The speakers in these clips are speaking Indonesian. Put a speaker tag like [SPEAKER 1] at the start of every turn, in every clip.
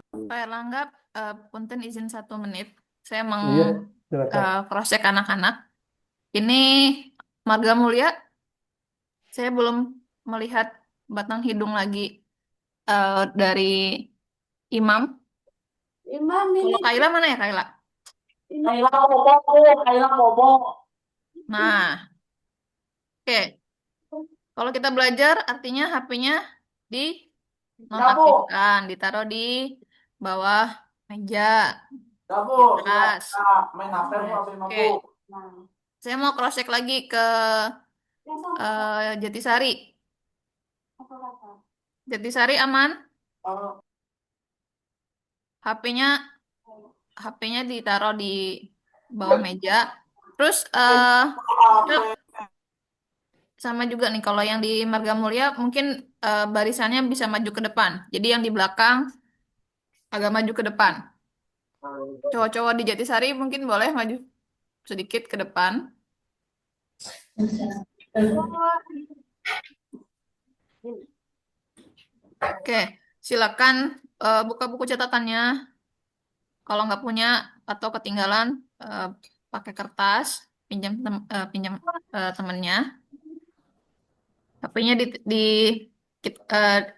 [SPEAKER 1] Pak Erlangga, punten izin 1 menit. Saya mau
[SPEAKER 2] Iya, silakan.
[SPEAKER 1] cross-check anak-anak. Ini Marga Mulia, saya belum melihat batang hidung lagi dari Imam.
[SPEAKER 2] Imam
[SPEAKER 1] Kalau
[SPEAKER 2] ini
[SPEAKER 1] Kaila mana ya Kaila?
[SPEAKER 2] Kaila Bobo, Kaila Bobo.
[SPEAKER 1] Nah, oke. Kalau kita belajar, artinya HP-nya di
[SPEAKER 2] Dabo,
[SPEAKER 1] nonaktifkan, ditaruh di bawah meja,
[SPEAKER 2] Dabo,
[SPEAKER 1] di
[SPEAKER 2] sudah
[SPEAKER 1] atas.
[SPEAKER 2] main HP mau HP mampu.
[SPEAKER 1] Oke, saya mau cross-check lagi ke Jatisari. Jatisari aman? HP-nya HP-nya ditaruh di bawah meja. Terus kita sama juga nih kalau yang di Marga Mulia mungkin barisannya bisa maju ke depan. Jadi yang di belakang agak maju ke depan. Cowok-cowok di Jatisari mungkin boleh maju sedikit ke depan. Oke, silakan buka buku catatannya. Kalau nggak punya atau ketinggalan eh, pakai kertas, pinjam temennya. HP-nya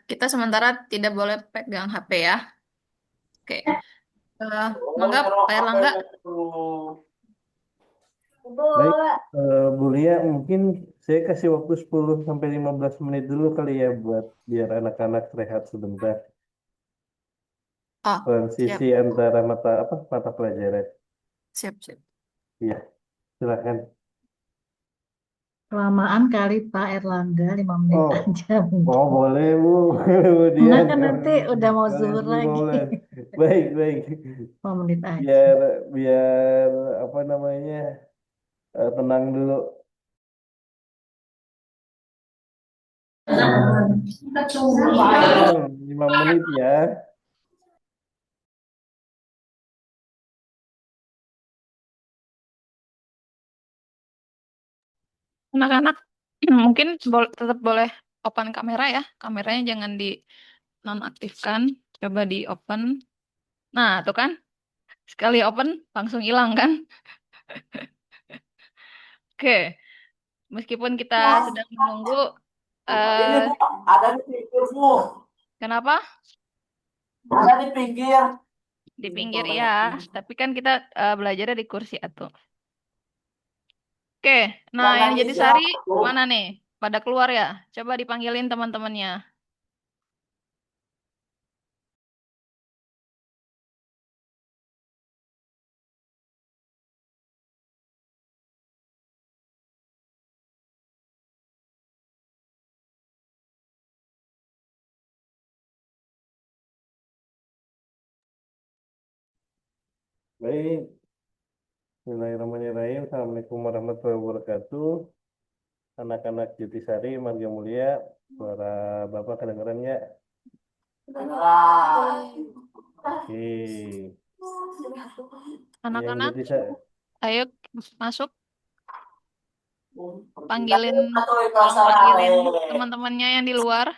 [SPEAKER 1] kita sementara tidak boleh pegang HP ya. Oke. Eh, Mangga, Pak Erlangga.
[SPEAKER 2] Baik, Bu Lia, mungkin saya kasih waktu 10 sampai 15 menit dulu kali ya buat biar anak-anak rehat sebentar.
[SPEAKER 1] Oh,
[SPEAKER 2] Transisi
[SPEAKER 1] siap,
[SPEAKER 2] antara mata pelajaran.
[SPEAKER 1] siap, siap.
[SPEAKER 2] Iya, silakan.
[SPEAKER 3] Kelamaan kali Pak Erlangga, 5 menit
[SPEAKER 2] Oh,
[SPEAKER 3] aja
[SPEAKER 2] oh
[SPEAKER 3] mungkin.
[SPEAKER 2] boleh Bu,
[SPEAKER 3] Enggak
[SPEAKER 2] kemudian
[SPEAKER 3] kan nanti udah mau
[SPEAKER 2] kalian
[SPEAKER 3] zuhur lagi.
[SPEAKER 2] bergaulan. Baik, baik.
[SPEAKER 3] 5 menit aja.
[SPEAKER 2] Biar biar apa namanya tenang dulu. 5 menit ya.
[SPEAKER 1] Anak-anak mungkin tetap boleh open kamera ya. Kameranya jangan di nonaktifkan. Coba di open. Nah, tuh kan. Sekali open langsung hilang kan? Oke. Meskipun kita sedang menunggu,
[SPEAKER 2] Ini
[SPEAKER 1] eh
[SPEAKER 2] Bu, ada di pinggir Bu,
[SPEAKER 1] kenapa?
[SPEAKER 2] ada di pinggir.
[SPEAKER 1] Di pinggir ya. Tapi kan kita belajarnya di kursi atuh. Oke. Nah,
[SPEAKER 2] Dan
[SPEAKER 1] yang
[SPEAKER 2] lagi
[SPEAKER 1] jadi Sari
[SPEAKER 2] istirahat Bu.
[SPEAKER 1] mana nih? Pada keluar ya? Coba dipanggilin teman-temannya.
[SPEAKER 2] Baik, Bismillahirrahmanirrahim. Assalamualaikum warahmatullahi wabarakatuh. Anak-anak Jatisari, Marga Mulia, suara Bapak kedengeran ya? Oke. Yang
[SPEAKER 1] Anak-anak,
[SPEAKER 2] Jatisari,
[SPEAKER 1] ayo masuk.
[SPEAKER 2] tadi
[SPEAKER 1] Panggilin,
[SPEAKER 2] atau
[SPEAKER 1] tolong
[SPEAKER 2] pasar
[SPEAKER 1] panggilin
[SPEAKER 2] ale.
[SPEAKER 1] teman-temannya yang di luar.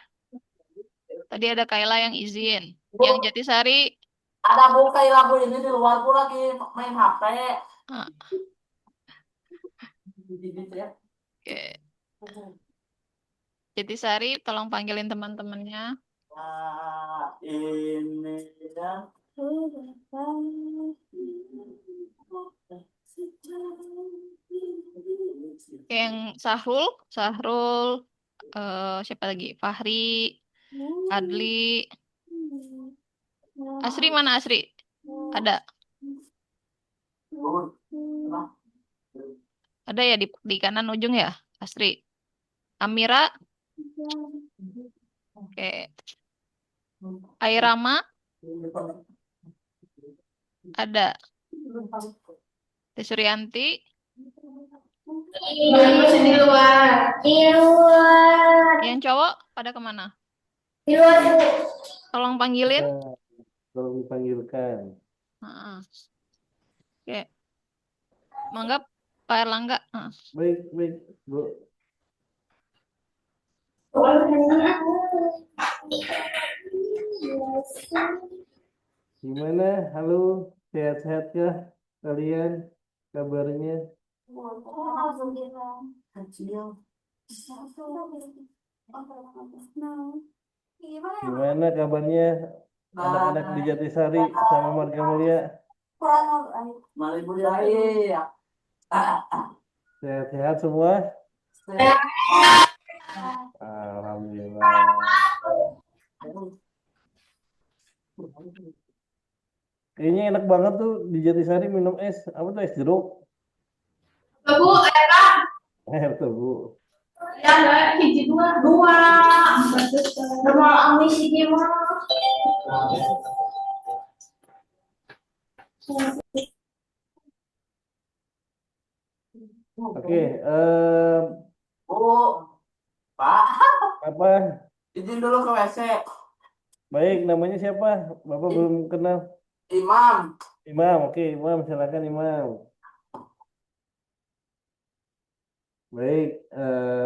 [SPEAKER 1] Tadi ada Kayla yang izin. Yang
[SPEAKER 2] Bu,
[SPEAKER 1] Jatisari,
[SPEAKER 2] ada Bu Kaila Bu ini di luar Bu lagi main HP.
[SPEAKER 1] ah, oke. Jatisari, tolong panggilin teman-temannya.
[SPEAKER 2] Nah, ini ya.
[SPEAKER 1] Yang Sahrul, Sahrul, siapa lagi? Fahri, Adli, Asri mana Asri? Ada, ada ya di kanan ujung ya, Asri. Amira, oke. Airama, ada. Tesurianti,
[SPEAKER 4] Masih di luar. Di luar.
[SPEAKER 1] yang cowok pada kemana?
[SPEAKER 4] Di luar, Bu.
[SPEAKER 1] Tolong panggilin.
[SPEAKER 2] Nah, tolong dipanggilkan.
[SPEAKER 1] Heeh. Oke, mangga Pak Erlangga. Heeh.
[SPEAKER 2] Baik, baik, Bu. Gimana? Halo, sehat-sehat kah kalian? Kabarnya? Gimana kabarnya anak-anak di Jatisari sama Marga Mulia? Sehat-sehat semua? Alhamdulillah. Kayaknya enak banget tuh di Jatisari minum es. Apa tuh es jeruk?
[SPEAKER 4] Bu,
[SPEAKER 2] Air tebu.
[SPEAKER 4] ya enggak, hiji dua. Normal ami hiji mah.
[SPEAKER 2] Oke,
[SPEAKER 5] Bu, Pak,
[SPEAKER 2] apa?
[SPEAKER 5] izin dulu ke WC.
[SPEAKER 2] Baik, namanya siapa? Bapak belum kenal.
[SPEAKER 5] Imam.
[SPEAKER 2] Imam, oke, Imam, silakan Imam. Baik,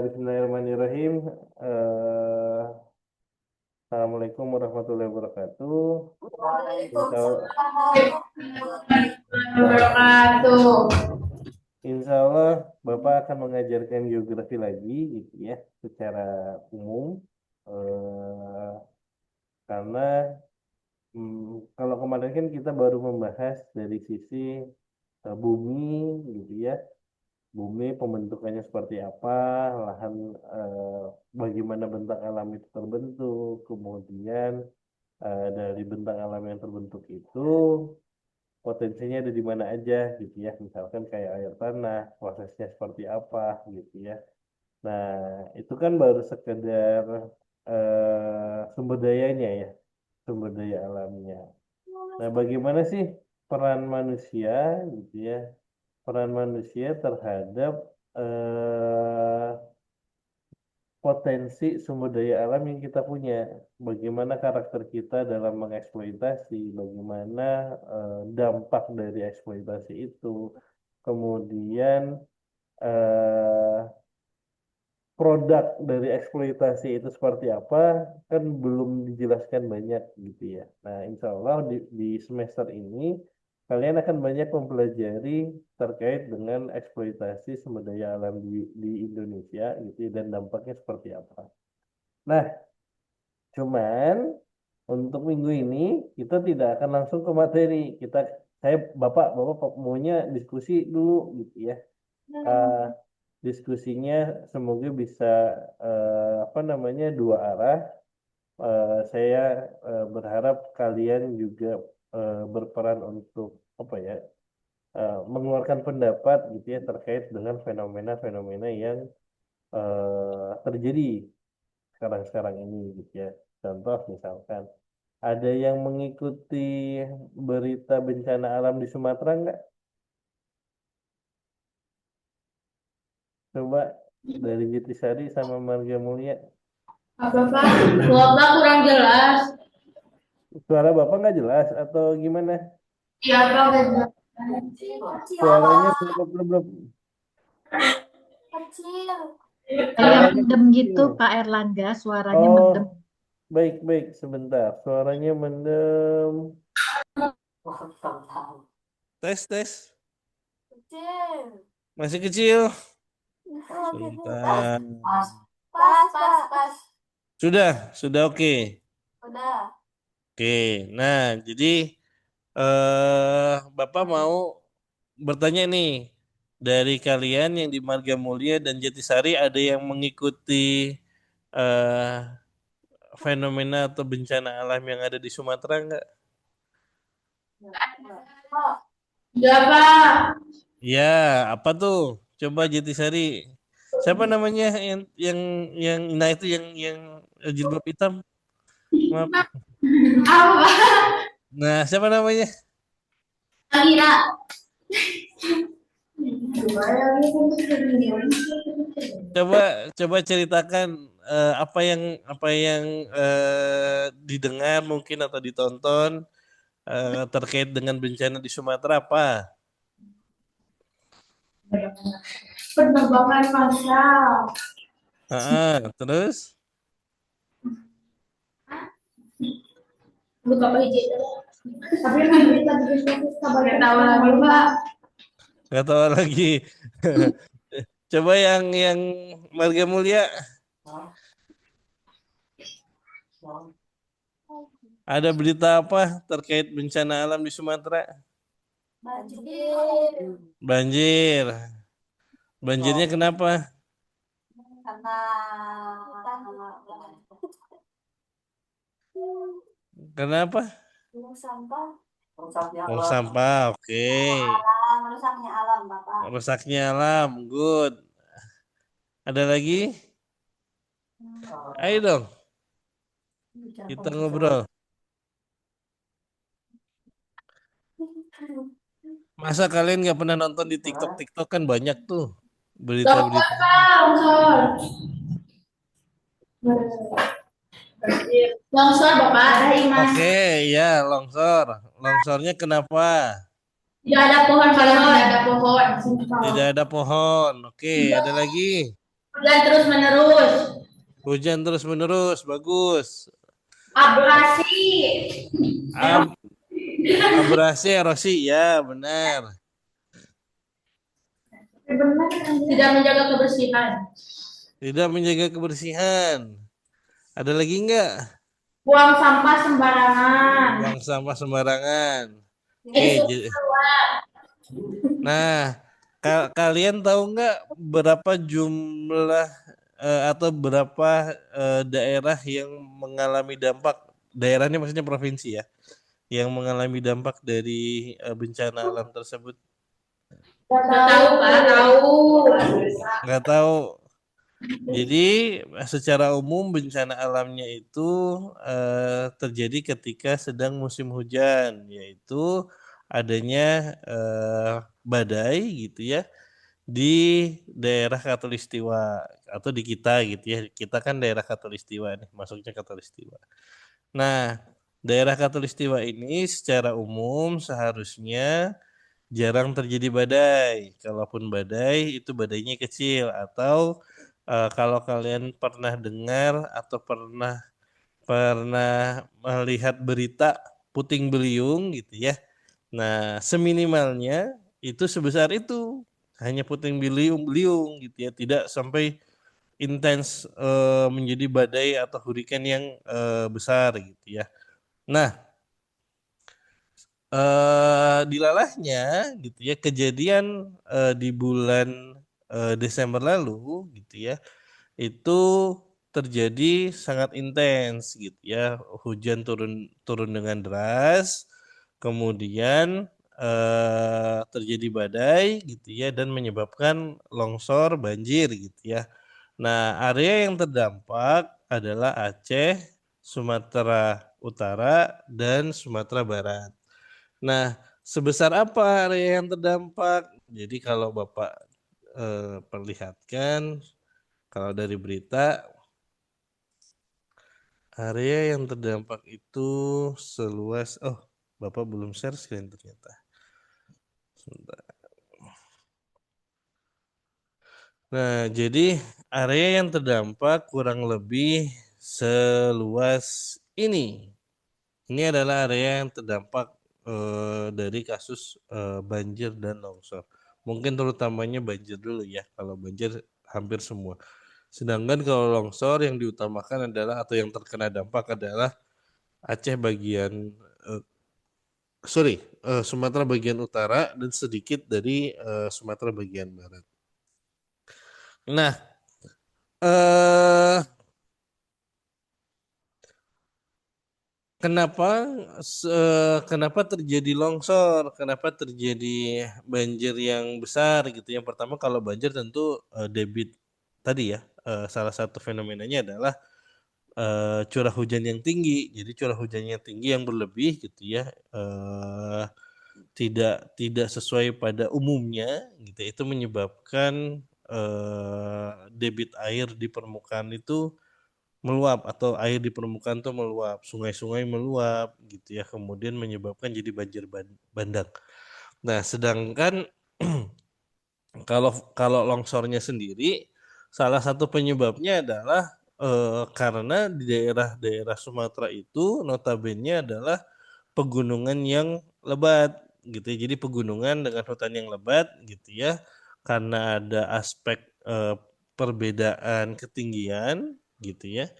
[SPEAKER 2] Bismillahirrahmanirrahim. Eh, Assalamualaikum warahmatullahi wabarakatuh.
[SPEAKER 4] Wabarakatuh.
[SPEAKER 2] Insya Allah Bapak akan mengajarkan geografi lagi, gitu ya, secara umum. Karena kalau kemarin kan kita baru membahas dari sisi bumi, gitu ya. Bumi pembentukannya seperti apa, lahan bagaimana bentang alam itu terbentuk, kemudian dari bentang alam yang terbentuk itu potensinya ada di mana aja gitu ya, misalkan kayak air tanah, prosesnya seperti apa gitu ya. Nah, itu kan baru sekedar sumber dayanya ya, sumber daya alamnya. Nah, bagaimana sih peran manusia gitu ya, peran manusia terhadap eh, potensi sumber daya alam yang kita punya, bagaimana karakter kita dalam mengeksploitasi, bagaimana dampak dari eksploitasi itu, kemudian eh, produk dari eksploitasi itu seperti apa, kan belum dijelaskan banyak gitu ya. Nah, insya Allah di semester ini kalian akan banyak mempelajari terkait dengan eksploitasi sumber daya alam di Indonesia gitu ya, dan dampaknya seperti apa. Nah, cuman untuk minggu ini kita tidak akan langsung ke materi. Bapak maunya diskusi dulu gitu ya. Eh, Diskusinya semoga bisa apa namanya, dua arah. Saya berharap kalian juga berperan untuk apa ya, mengeluarkan pendapat gitu ya terkait dengan fenomena-fenomena yang terjadi sekarang-sekarang ini gitu ya. Contoh misalkan ada yang mengikuti berita bencana alam di Sumatera nggak? Coba dari Jatisari sama Marga Mulia.
[SPEAKER 4] Apa Pak? Bapak kurang jelas.
[SPEAKER 2] Suara Bapak nggak jelas atau gimana?
[SPEAKER 4] Iya Pak.
[SPEAKER 2] Suaranya belum.
[SPEAKER 3] Kayak
[SPEAKER 2] Suaranya
[SPEAKER 3] mendem gitu
[SPEAKER 2] kecil.
[SPEAKER 3] Pak Erlangga, suaranya
[SPEAKER 2] Oh,
[SPEAKER 3] mendem.
[SPEAKER 2] baik, sebentar. Suaranya mendem. Tes. Masih kecil. Sebentar.
[SPEAKER 4] Pas.
[SPEAKER 2] Sudah oke.
[SPEAKER 4] Udah.
[SPEAKER 2] Oke, nah jadi Bapak mau bertanya nih, dari kalian yang di Marga Mulia dan Jatisari ada yang mengikuti eh, fenomena atau bencana alam yang ada di Sumatera nggak?
[SPEAKER 4] Iya Pak.
[SPEAKER 2] Ya, apa tuh? Coba Jatisari. Siapa namanya yang nah itu yang jilbab hitam? Maaf.
[SPEAKER 4] Apa?
[SPEAKER 2] Nah, siapa namanya?
[SPEAKER 4] Kira.
[SPEAKER 2] Coba ceritakan apa yang didengar mungkin atau ditonton terkait dengan bencana di Sumatera apa?
[SPEAKER 4] Penerbangan massal.
[SPEAKER 2] Terus
[SPEAKER 4] Buka apa hiji? Tapi emang berita di Facebook kabarnya tahu lagi Mbak.
[SPEAKER 2] Nggak tahu lagi. Coba yang Marga Mulia, ada berita apa terkait bencana alam di Sumatera? Banjir. Banjirnya kenapa? Kenapa?
[SPEAKER 5] Rusaknya
[SPEAKER 2] Buang
[SPEAKER 5] alam.
[SPEAKER 2] sampah, oke.
[SPEAKER 4] Rusaknya alam Bapak.
[SPEAKER 2] Rusaknya alam, good. Ada lagi? Ayo dong, kita ngobrol. Masa kalian nggak pernah nonton di TikTok? TikTok kan banyak tuh berita-berita.
[SPEAKER 4] Longsor Bapak, ada Imas.
[SPEAKER 2] Oke, ya longsor. Longsornya kenapa?
[SPEAKER 4] Tidak ada pohon kalau tidak ada pohon.
[SPEAKER 2] Tidak ada pohon. Oke, ada lagi.
[SPEAKER 4] Hujan terus menerus.
[SPEAKER 2] Hujan terus menerus, bagus.
[SPEAKER 4] Abrasi.
[SPEAKER 2] Ab- Abrasi, erosi, ya benar.
[SPEAKER 4] Tidak menjaga kebersihan.
[SPEAKER 2] Tidak menjaga kebersihan. Ada lagi nggak?
[SPEAKER 4] Buang sampah sembarangan.
[SPEAKER 2] Buang sampah sembarangan. Oke, nah kalian tahu nggak berapa jumlah atau berapa daerah yang mengalami dampak? Daerahnya maksudnya provinsi ya, yang mengalami dampak dari bencana alam tersebut?
[SPEAKER 4] Tahu Pak, tahu.
[SPEAKER 2] Nggak tahu. Jadi secara umum bencana alamnya itu terjadi ketika sedang musim hujan, yaitu adanya badai gitu ya di daerah Khatulistiwa atau di kita gitu ya. Kita kan daerah Khatulistiwa nih, masuknya Khatulistiwa. Nah, daerah Khatulistiwa ini secara umum seharusnya jarang terjadi badai. Kalaupun badai itu badainya kecil atau kalau kalian pernah dengar atau pernah pernah melihat berita puting beliung gitu ya. Nah, seminimalnya itu sebesar itu, hanya puting beliung gitu ya, tidak sampai intens menjadi badai atau hurricane yang besar gitu ya. Nah, dilalahnya gitu ya kejadian di bulan Desember lalu gitu ya itu terjadi sangat intens gitu ya, hujan turun turun dengan deras, kemudian terjadi badai gitu ya dan menyebabkan longsor banjir gitu ya. Nah, area yang terdampak adalah Aceh, Sumatera Utara dan Sumatera Barat. Nah, sebesar apa area yang terdampak? Jadi kalau Bapak perlihatkan, kalau dari berita, area yang terdampak itu seluas, oh Bapak belum share screen ternyata. Sebentar. Nah, jadi area yang terdampak kurang lebih seluas ini. Ini adalah area yang terdampak dari kasus banjir dan longsor. Mungkin terutamanya banjir dulu ya. Kalau banjir hampir semua. Sedangkan kalau longsor yang diutamakan adalah atau yang terkena dampak adalah Aceh bagian Sumatera bagian utara dan sedikit dari Sumatera bagian barat. Nah, eh kenapa terjadi longsor? Kenapa terjadi banjir yang besar gitu? Yang pertama kalau banjir tentu debit tadi ya. Salah satu fenomenanya adalah curah hujan yang tinggi. Jadi curah hujan yang tinggi yang berlebih gitu ya. Tidak sesuai pada umumnya gitu. Itu menyebabkan debit air di permukaan itu meluap atau air di permukaan tuh meluap, sungai-sungai meluap gitu ya, kemudian menyebabkan jadi banjir bandang. Nah, sedangkan kalau kalau longsornya sendiri salah satu penyebabnya adalah karena di daerah-daerah Sumatera itu notabene adalah pegunungan yang lebat gitu ya. Jadi pegunungan dengan hutan yang lebat gitu ya. Karena ada aspek perbedaan ketinggian gitu ya.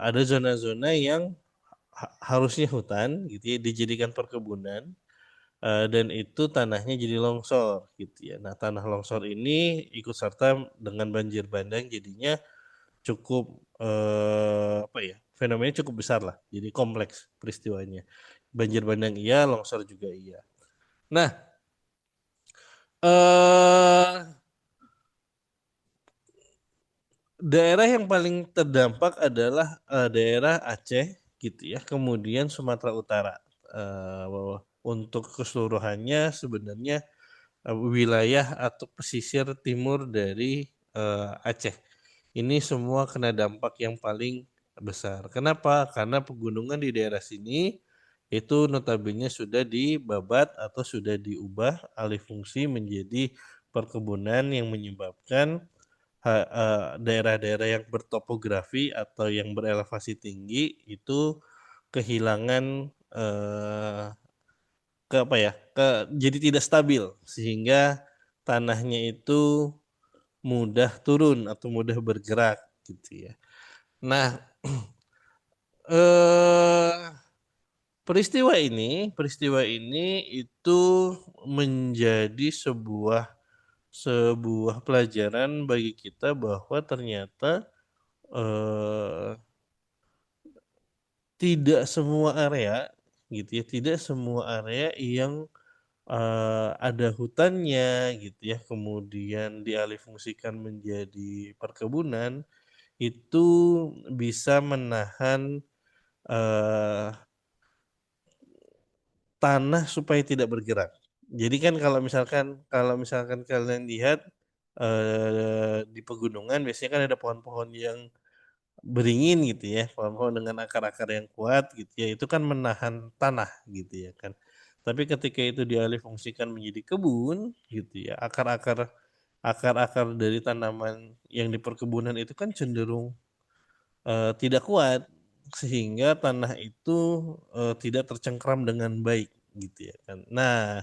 [SPEAKER 2] Ada zona-zona yang harusnya hutan gitu ya dijadikan perkebunan. Dan itu tanahnya jadi longsor gitu ya. Nah, tanah longsor ini ikut serta dengan banjir bandang jadinya cukup apa ya? Fenomenanya cukup besar lah. Jadi kompleks peristiwanya. Banjir bandang iya, longsor juga iya. Nah, eh daerah yang paling terdampak adalah daerah Aceh gitu ya, kemudian Sumatera Utara. Untuk keseluruhannya sebenarnya wilayah atau pesisir timur dari Aceh. Ini semua kena dampak yang paling besar. Kenapa? Karena pegunungan di daerah sini itu notabene sudah dibabat atau sudah diubah alih fungsi menjadi perkebunan yang menyebabkan daerah-daerah yang bertopografi atau yang berelevasi tinggi itu kehilangan ke apa ya jadi tidak stabil sehingga tanahnya itu mudah turun atau mudah bergerak gitu ya. Nah, eh, peristiwa ini itu menjadi sebuah sebuah pelajaran bagi kita bahwa ternyata eh, tidak semua area gitu ya, tidak semua area yang ada hutannya gitu ya, kemudian dialihfungsikan menjadi perkebunan itu bisa menahan eh, tanah supaya tidak bergerak. Jadi kan kalau misalkan kalian lihat di pegunungan biasanya kan ada pohon-pohon yang beringin gitu ya, pohon-pohon dengan akar-akar yang kuat gitu ya, itu kan menahan tanah gitu ya kan. Tapi ketika itu dialihfungsikan menjadi kebun gitu ya, akar-akar dari tanaman yang di perkebunan itu kan cenderung tidak kuat sehingga tanah itu tidak tercengkram dengan baik gitu ya kan. Nah,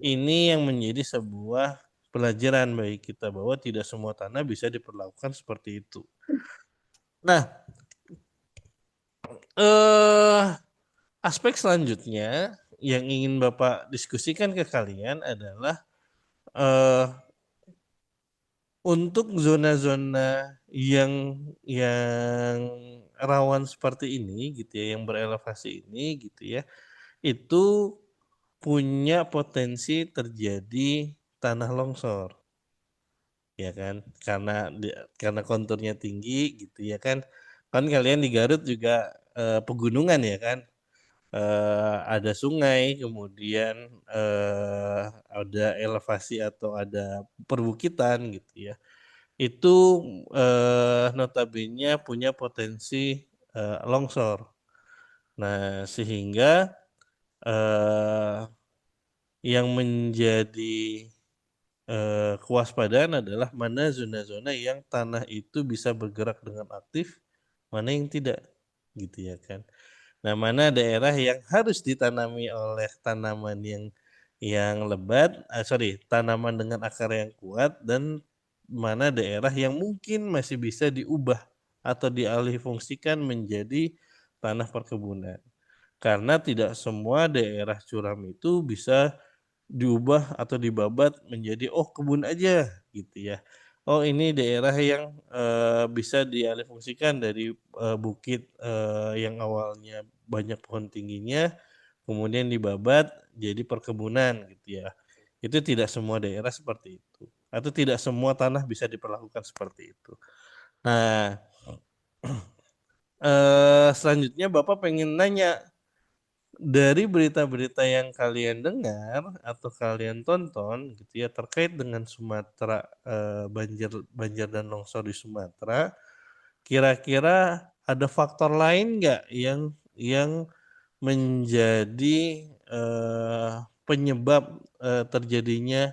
[SPEAKER 2] ini yang menjadi sebuah pelajaran bagi kita bahwa tidak semua tanah bisa diperlakukan seperti itu. Nah, eh aspek selanjutnya yang ingin Bapak diskusikan ke kalian adalah eh untuk zona-zona yang rawan seperti ini gitu ya, yang berelevasi ini gitu ya, itu punya potensi terjadi tanah longsor, ya kan? Karena konturnya tinggi gitu ya kan. Kan kalian di Garut juga pegunungan ya kan? Ada sungai, kemudian ada elevasi atau ada perbukitan gitu ya. Itu notabene punya potensi longsor. Nah, sehingga eh, yang menjadi kewaspadaan adalah mana zona-zona yang tanah itu bisa bergerak dengan aktif, mana yang tidak, gitu ya kan. Nah, mana daerah yang harus ditanami oleh tanaman yang lebat, tanaman dengan akar yang kuat, dan mana daerah yang mungkin masih bisa diubah atau dialihfungsikan menjadi tanah perkebunan. Karena tidak semua daerah curam itu bisa diubah atau dibabat menjadi kebun aja gitu ya. Oh, ini daerah yang bisa dialihfungsikan dari bukit yang awalnya banyak pohon tingginya, kemudian dibabat jadi perkebunan gitu ya. Itu tidak semua daerah seperti itu. Atau tidak semua tanah bisa diperlakukan seperti itu. Nah, selanjutnya Bapak pengen nanya, dari berita-berita yang kalian dengar atau kalian tonton gitu ya terkait dengan Sumatera, banjir banjir dan longsor di Sumatera, kira-kira ada faktor lain nggak yang menjadi eh, penyebab terjadinya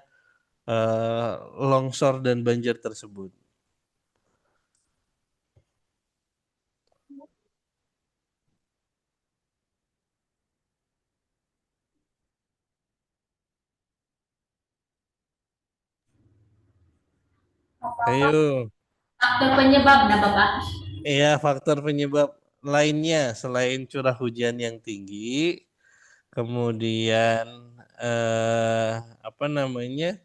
[SPEAKER 2] eh, longsor dan banjir tersebut? Ayo.
[SPEAKER 4] Faktor penyebabnya, Bapak.
[SPEAKER 2] Iya, faktor penyebab lainnya selain curah hujan yang tinggi, kemudian eh, apa namanya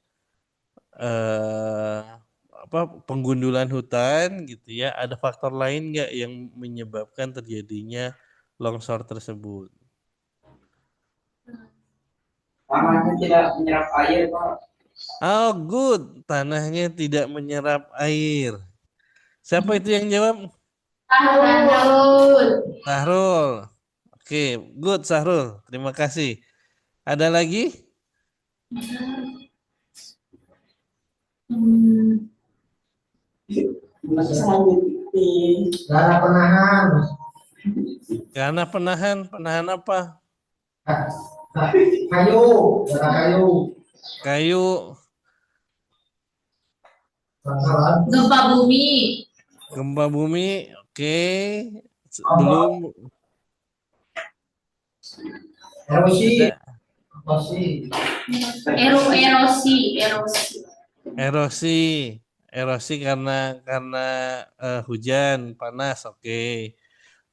[SPEAKER 2] eh, apa penggundulan hutan gitu ya. Ada faktor lain nggak yang menyebabkan terjadinya longsor tersebut?
[SPEAKER 5] Tanahnya tidak menyerap air, Pak.
[SPEAKER 2] Oh, good. Tanahnya tidak menyerap air. Siapa itu yang jawab?
[SPEAKER 4] Tahu.
[SPEAKER 2] Sahrul. Oke, good Sahrul. Terima kasih. Ada lagi?
[SPEAKER 4] Hmm.
[SPEAKER 5] Cara penahan.
[SPEAKER 2] Karena penahan, penahan apa?
[SPEAKER 5] Kayu, cara kayu.
[SPEAKER 2] Kayu,
[SPEAKER 4] Gempa bumi.
[SPEAKER 2] gempa bumi. Oke. Belum
[SPEAKER 5] Erosi.
[SPEAKER 2] ada
[SPEAKER 5] Erosi.
[SPEAKER 4] Erosi.
[SPEAKER 2] erosi. Erosi karena hujan panas. Oke.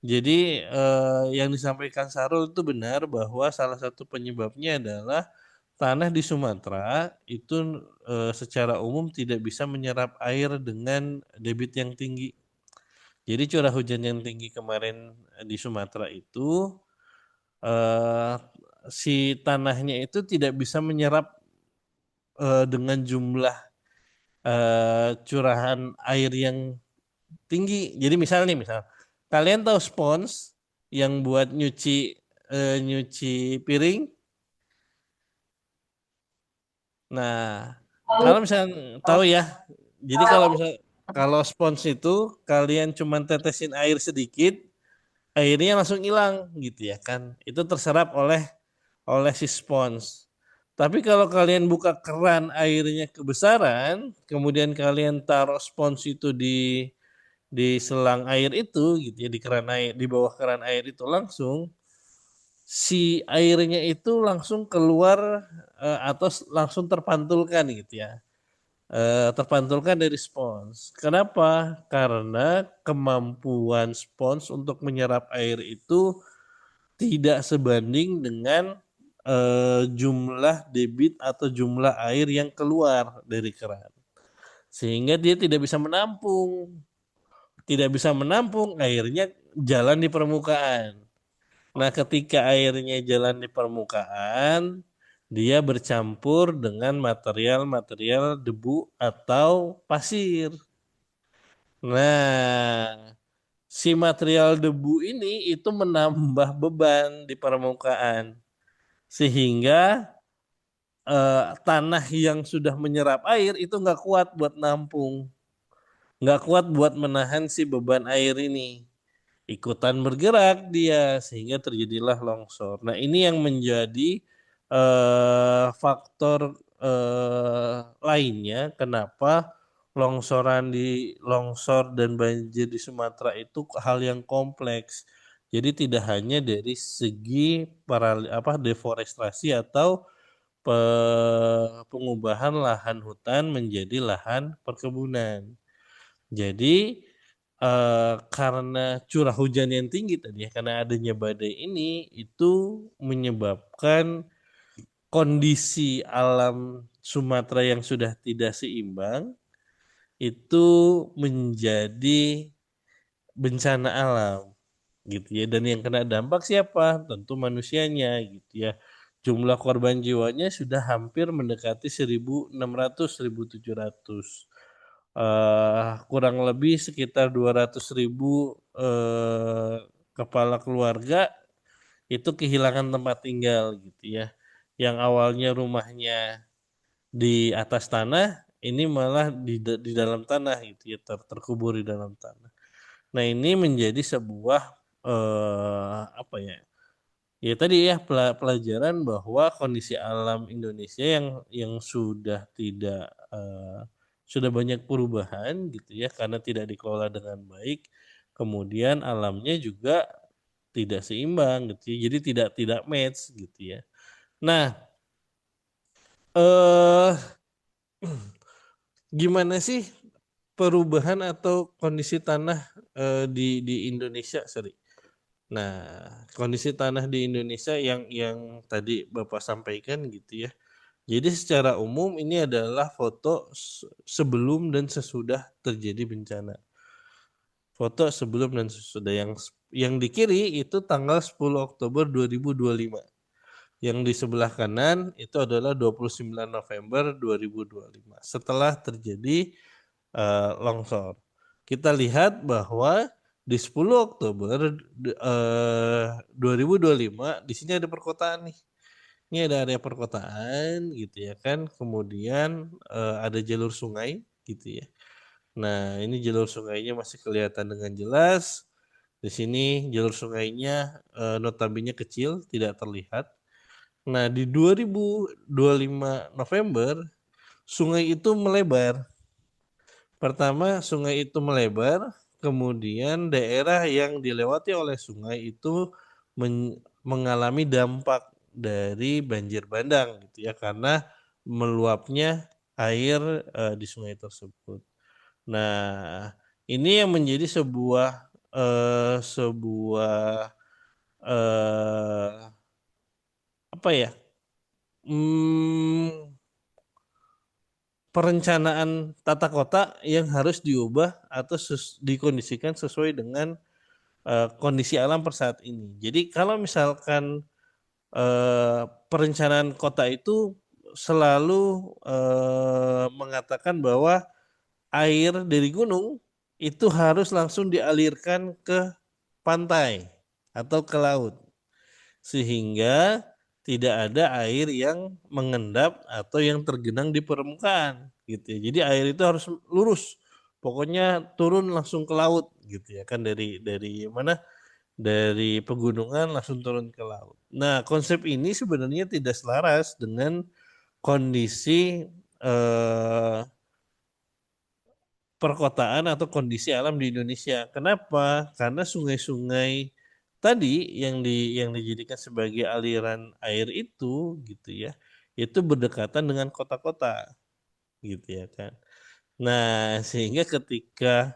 [SPEAKER 2] Jadi yang disampaikan Sarul itu benar bahwa salah satu penyebabnya adalah tanah di Sumatera itu secara umum tidak bisa menyerap air dengan debit yang tinggi. Jadi curah hujan yang tinggi kemarin di Sumatera itu eh, si tanahnya itu tidak bisa menyerap dengan jumlah curahan air yang tinggi. Jadi misal kalian tahu spons yang buat nyuci piring. Nah, kalau misalnya tahu ya. Jadi kalau spons itu kalian cuma tetesin air sedikit, airnya langsung hilang gitu ya kan. Itu terserap oleh si spons. Tapi kalau kalian buka keran airnya kebesaran, kemudian kalian taruh spons itu di selang air itu gitu ya, di keran air, di bawah keran air itu langsung si airnya itu langsung keluar atau langsung terpantulkan gitu ya. Terpantulkan dari spons. Kenapa? Karena kemampuan spons untuk menyerap air itu tidak sebanding dengan jumlah debit atau jumlah air yang keluar dari keran. Sehingga dia tidak bisa menampung. Tidak bisa menampung, airnya jalan di permukaan. Nah, ketika airnya jalan di permukaan, dia bercampur dengan material-material debu atau pasir. Nah, si material debu ini itu menambah beban di permukaan sehingga tanah yang sudah menyerap air itu nggak kuat buat nampung, nggak kuat buat menahan si beban air ini. Ikutan bergerak dia sehingga terjadilah longsor. Nah, ini yang menjadi faktor lainnya kenapa longsor dan banjir di Sumatera itu hal yang kompleks. Jadi tidak hanya dari segi deforestasi atau pengubahan lahan hutan menjadi lahan perkebunan. Jadi karena curah hujan yang tinggi tadi ya, karena adanya badai ini itu menyebabkan kondisi alam Sumatera yang sudah tidak seimbang itu menjadi bencana alam gitu ya. Dan yang kena dampak siapa? Tentu manusianya gitu ya. Jumlah korban jiwanya sudah hampir mendekati 1.600, 1.700. Kurang lebih sekitar 200.000 kepala keluarga itu kehilangan tempat tinggal gitu ya. Yang awalnya rumahnya di atas tanah, ini malah di dalam tanah gitu ya, terkubur di dalam tanah. Nah, ini menjadi sebuah apa ya? Ya tadi ya pelajaran bahwa kondisi alam Indonesia yang sudah tidak sudah banyak perubahan gitu ya karena tidak dikelola dengan baik, kemudian alamnya juga tidak seimbang gitu ya. Jadi tidak match gitu ya. Nah, eh gimana sih perubahan atau kondisi tanah di Indonesia, sorry. Nah, kondisi tanah di Indonesia yang tadi Bapak sampaikan gitu ya. Jadi secara umum ini adalah foto sebelum dan sesudah terjadi bencana. Foto sebelum dan sesudah yang di kiri itu tanggal 10 Oktober 2025. Yang di sebelah kanan itu adalah 29 November 2025 setelah terjadi longsor. Kita lihat bahwa di 10 Oktober 2025 di sini ada perkotaan nih. Ini ada area perkotaan gitu ya kan. Kemudian ada jalur sungai gitu ya. Nah, ini jalur sungainya masih kelihatan dengan jelas. Di sini jalur sungainya notabene kecil, tidak terlihat. Nah, di 2025 November, sungai itu melebar. Pertama, sungai itu melebar, kemudian daerah yang dilewati oleh sungai itu mengalami dampak dari banjir bandang gitu ya, karena meluapnya air di sungai tersebut. Nah, ini yang menjadi sebuah apa ya? Perencanaan tata kota yang harus diubah atau dikondisikan sesuai dengan kondisi alam per saat ini. Jadi kalau misalkan perencanaan kota itu selalu mengatakan bahwa air dari gunung itu harus langsung dialirkan ke pantai atau ke laut, sehingga tidak ada air yang mengendap atau yang tergenang di permukaan gitu ya. Jadi air itu harus lurus, pokoknya turun langsung ke laut gitu ya kan, dari mana, dari pegunungan langsung turun ke laut. Nah, konsep ini sebenarnya tidak selaras dengan kondisi perkotaan atau kondisi alam di Indonesia. Kenapa? Karena sungai-sungai tadi yang dijadikan sebagai aliran air itu gitu ya, itu berdekatan dengan kota-kota gitu ya kan. Nah, sehingga ketika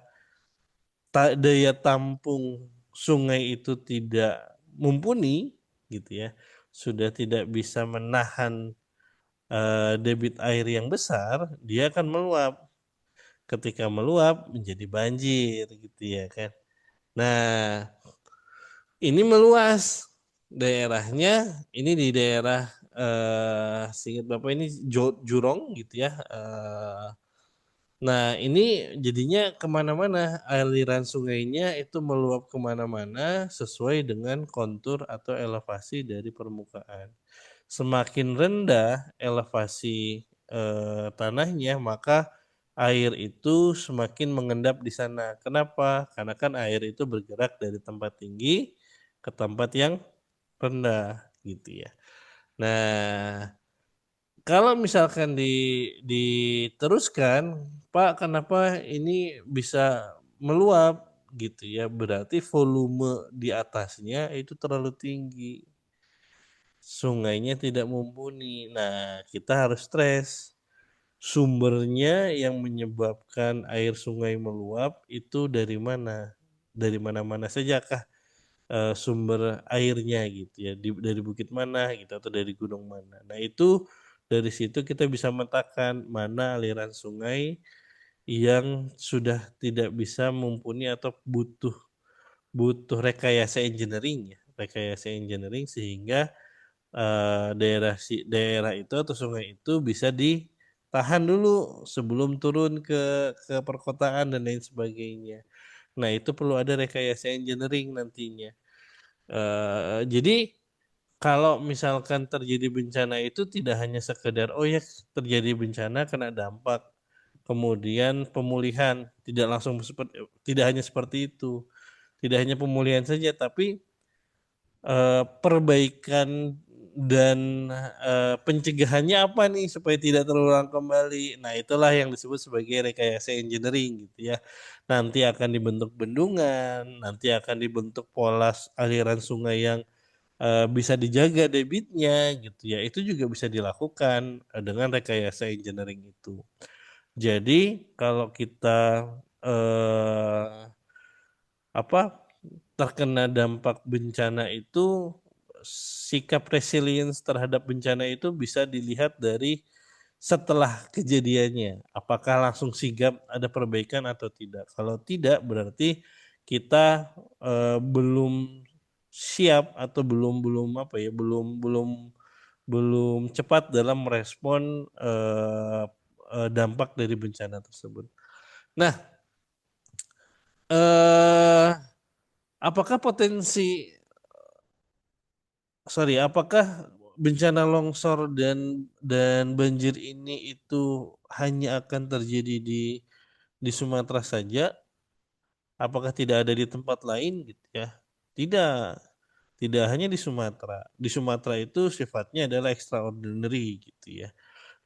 [SPEAKER 2] daya tampung sungai itu tidak mumpuni gitu ya, sudah tidak bisa menahan debit air yang besar, dia akan meluap. Ketika meluap menjadi banjir gitu ya kan. Nah, ini meluas daerahnya, ini di daerah seingat Bapak ini Jurong gitu ya. Nah, ini jadinya kemana-mana, aliran sungainya itu meluap kemana-mana sesuai dengan kontur atau elevasi dari permukaan. Semakin rendah elevasi tanahnya, maka air itu semakin mengendap di sana. Kenapa? Karena kan air itu bergerak dari tempat tinggi ke tempat yang rendah gitu ya. Nah, kalau misalkan diteruskan, Pak, kenapa ini bisa meluap gitu ya? Berarti volume di atasnya itu terlalu tinggi. Sungainya tidak mumpuni. Nah, kita harus stres. Sumbernya yang menyebabkan air sungai meluap itu dari mana? Dari mana-mana sajakah sumber airnya gitu ya? Dari bukit mana gitu atau dari gunung mana? Nah, itu dari situ kita bisa memetakan mana aliran sungai yang sudah tidak bisa mumpuni atau butuh butuh rekayasa engineering ya, rekayasa engineering sehingga daerah itu atau sungai itu bisa ditahan dulu sebelum turun ke perkotaan dan lain sebagainya. Nah, itu perlu ada rekayasa engineering nantinya. Jadi kalau misalkan terjadi bencana itu tidak hanya sekedar oh ya terjadi bencana kena dampak, kemudian pemulihan tidak langsung seperti, tidak hanya seperti itu. Tidak hanya pemulihan saja, tapi perbaikan dan pencegahannya apa nih supaya tidak terulang kembali. Nah, itulah yang disebut sebagai rekayasa engineering gitu ya. Nanti akan dibentuk bendungan, nanti akan dibentuk pola aliran sungai yang bisa dijaga debitnya gitu ya. Itu juga bisa dilakukan dengan rekayasa engineering itu. Jadi kalau kita terkena dampak bencana itu, sikap resilience terhadap bencana itu bisa dilihat dari setelah kejadiannya. Apakah langsung sigap ada perbaikan atau tidak. Kalau tidak berarti kita belum siap atau belum belum apa ya belum belum belum cepat dalam merespon dampak dari bencana tersebut. Nah, eh, apakah apakah bencana longsor dan banjir ini itu hanya akan terjadi di Sumatera saja? Apakah tidak ada di tempat lain gitu ya? Tidak, tidak hanya di Sumatera. Di Sumatera itu sifatnya adalah extraordinary gitu ya.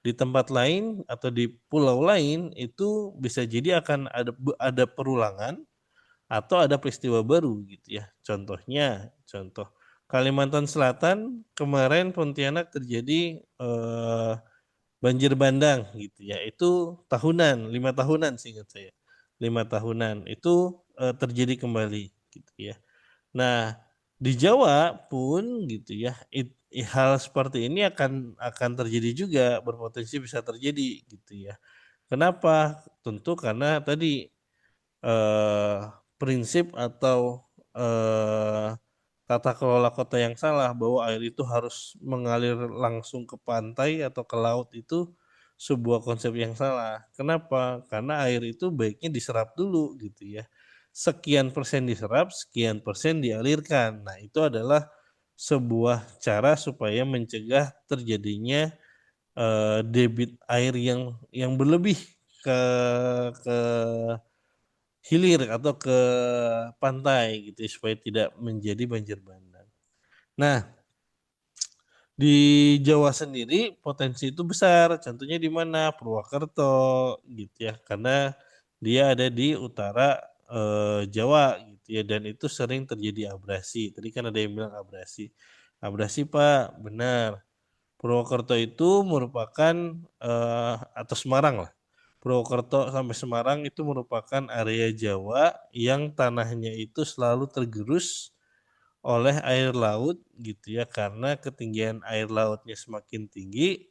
[SPEAKER 2] Di tempat lain atau di pulau lain itu bisa jadi akan ada perulangan atau ada peristiwa baru gitu ya. Contoh Kalimantan Selatan kemarin Pontianak terjadi banjir bandang gitu ya. Itu tahunan, 5 tahunan seingat saya. 5 tahunan itu terjadi kembali gitu ya. Nah, di Jawa pun gitu ya, hal seperti ini akan terjadi juga, berpotensi bisa terjadi gitu ya. Kenapa? Tentu karena tadi eh, prinsip atau eh, tata kelola kota yang salah bahwa air itu harus mengalir langsung ke pantai atau ke laut itu sebuah konsep yang salah. Kenapa? Karena air itu baiknya diserap dulu gitu ya. Sekian persen diserap, sekian persen dialirkan. Nah, itu adalah sebuah cara supaya mencegah terjadinya debit air yang berlebih ke ke hilir atau ke pantai gitu ya, supaya tidak menjadi banjir bandang. Nah, di Jawa sendiri potensi itu besar. Contohnya di mana? Purwakarta gitu ya. Karena dia ada di utara Jawa gitu ya, dan itu sering terjadi abrasi. Tadi kan ada yang bilang abrasi. Abrasi Pak, benar. Purwokerto itu merupakan atau Semarang lah. Purwokerto sampai Semarang itu merupakan area Jawa yang tanahnya itu selalu tergerus oleh air laut gitu ya, karena ketinggian air lautnya semakin tinggi,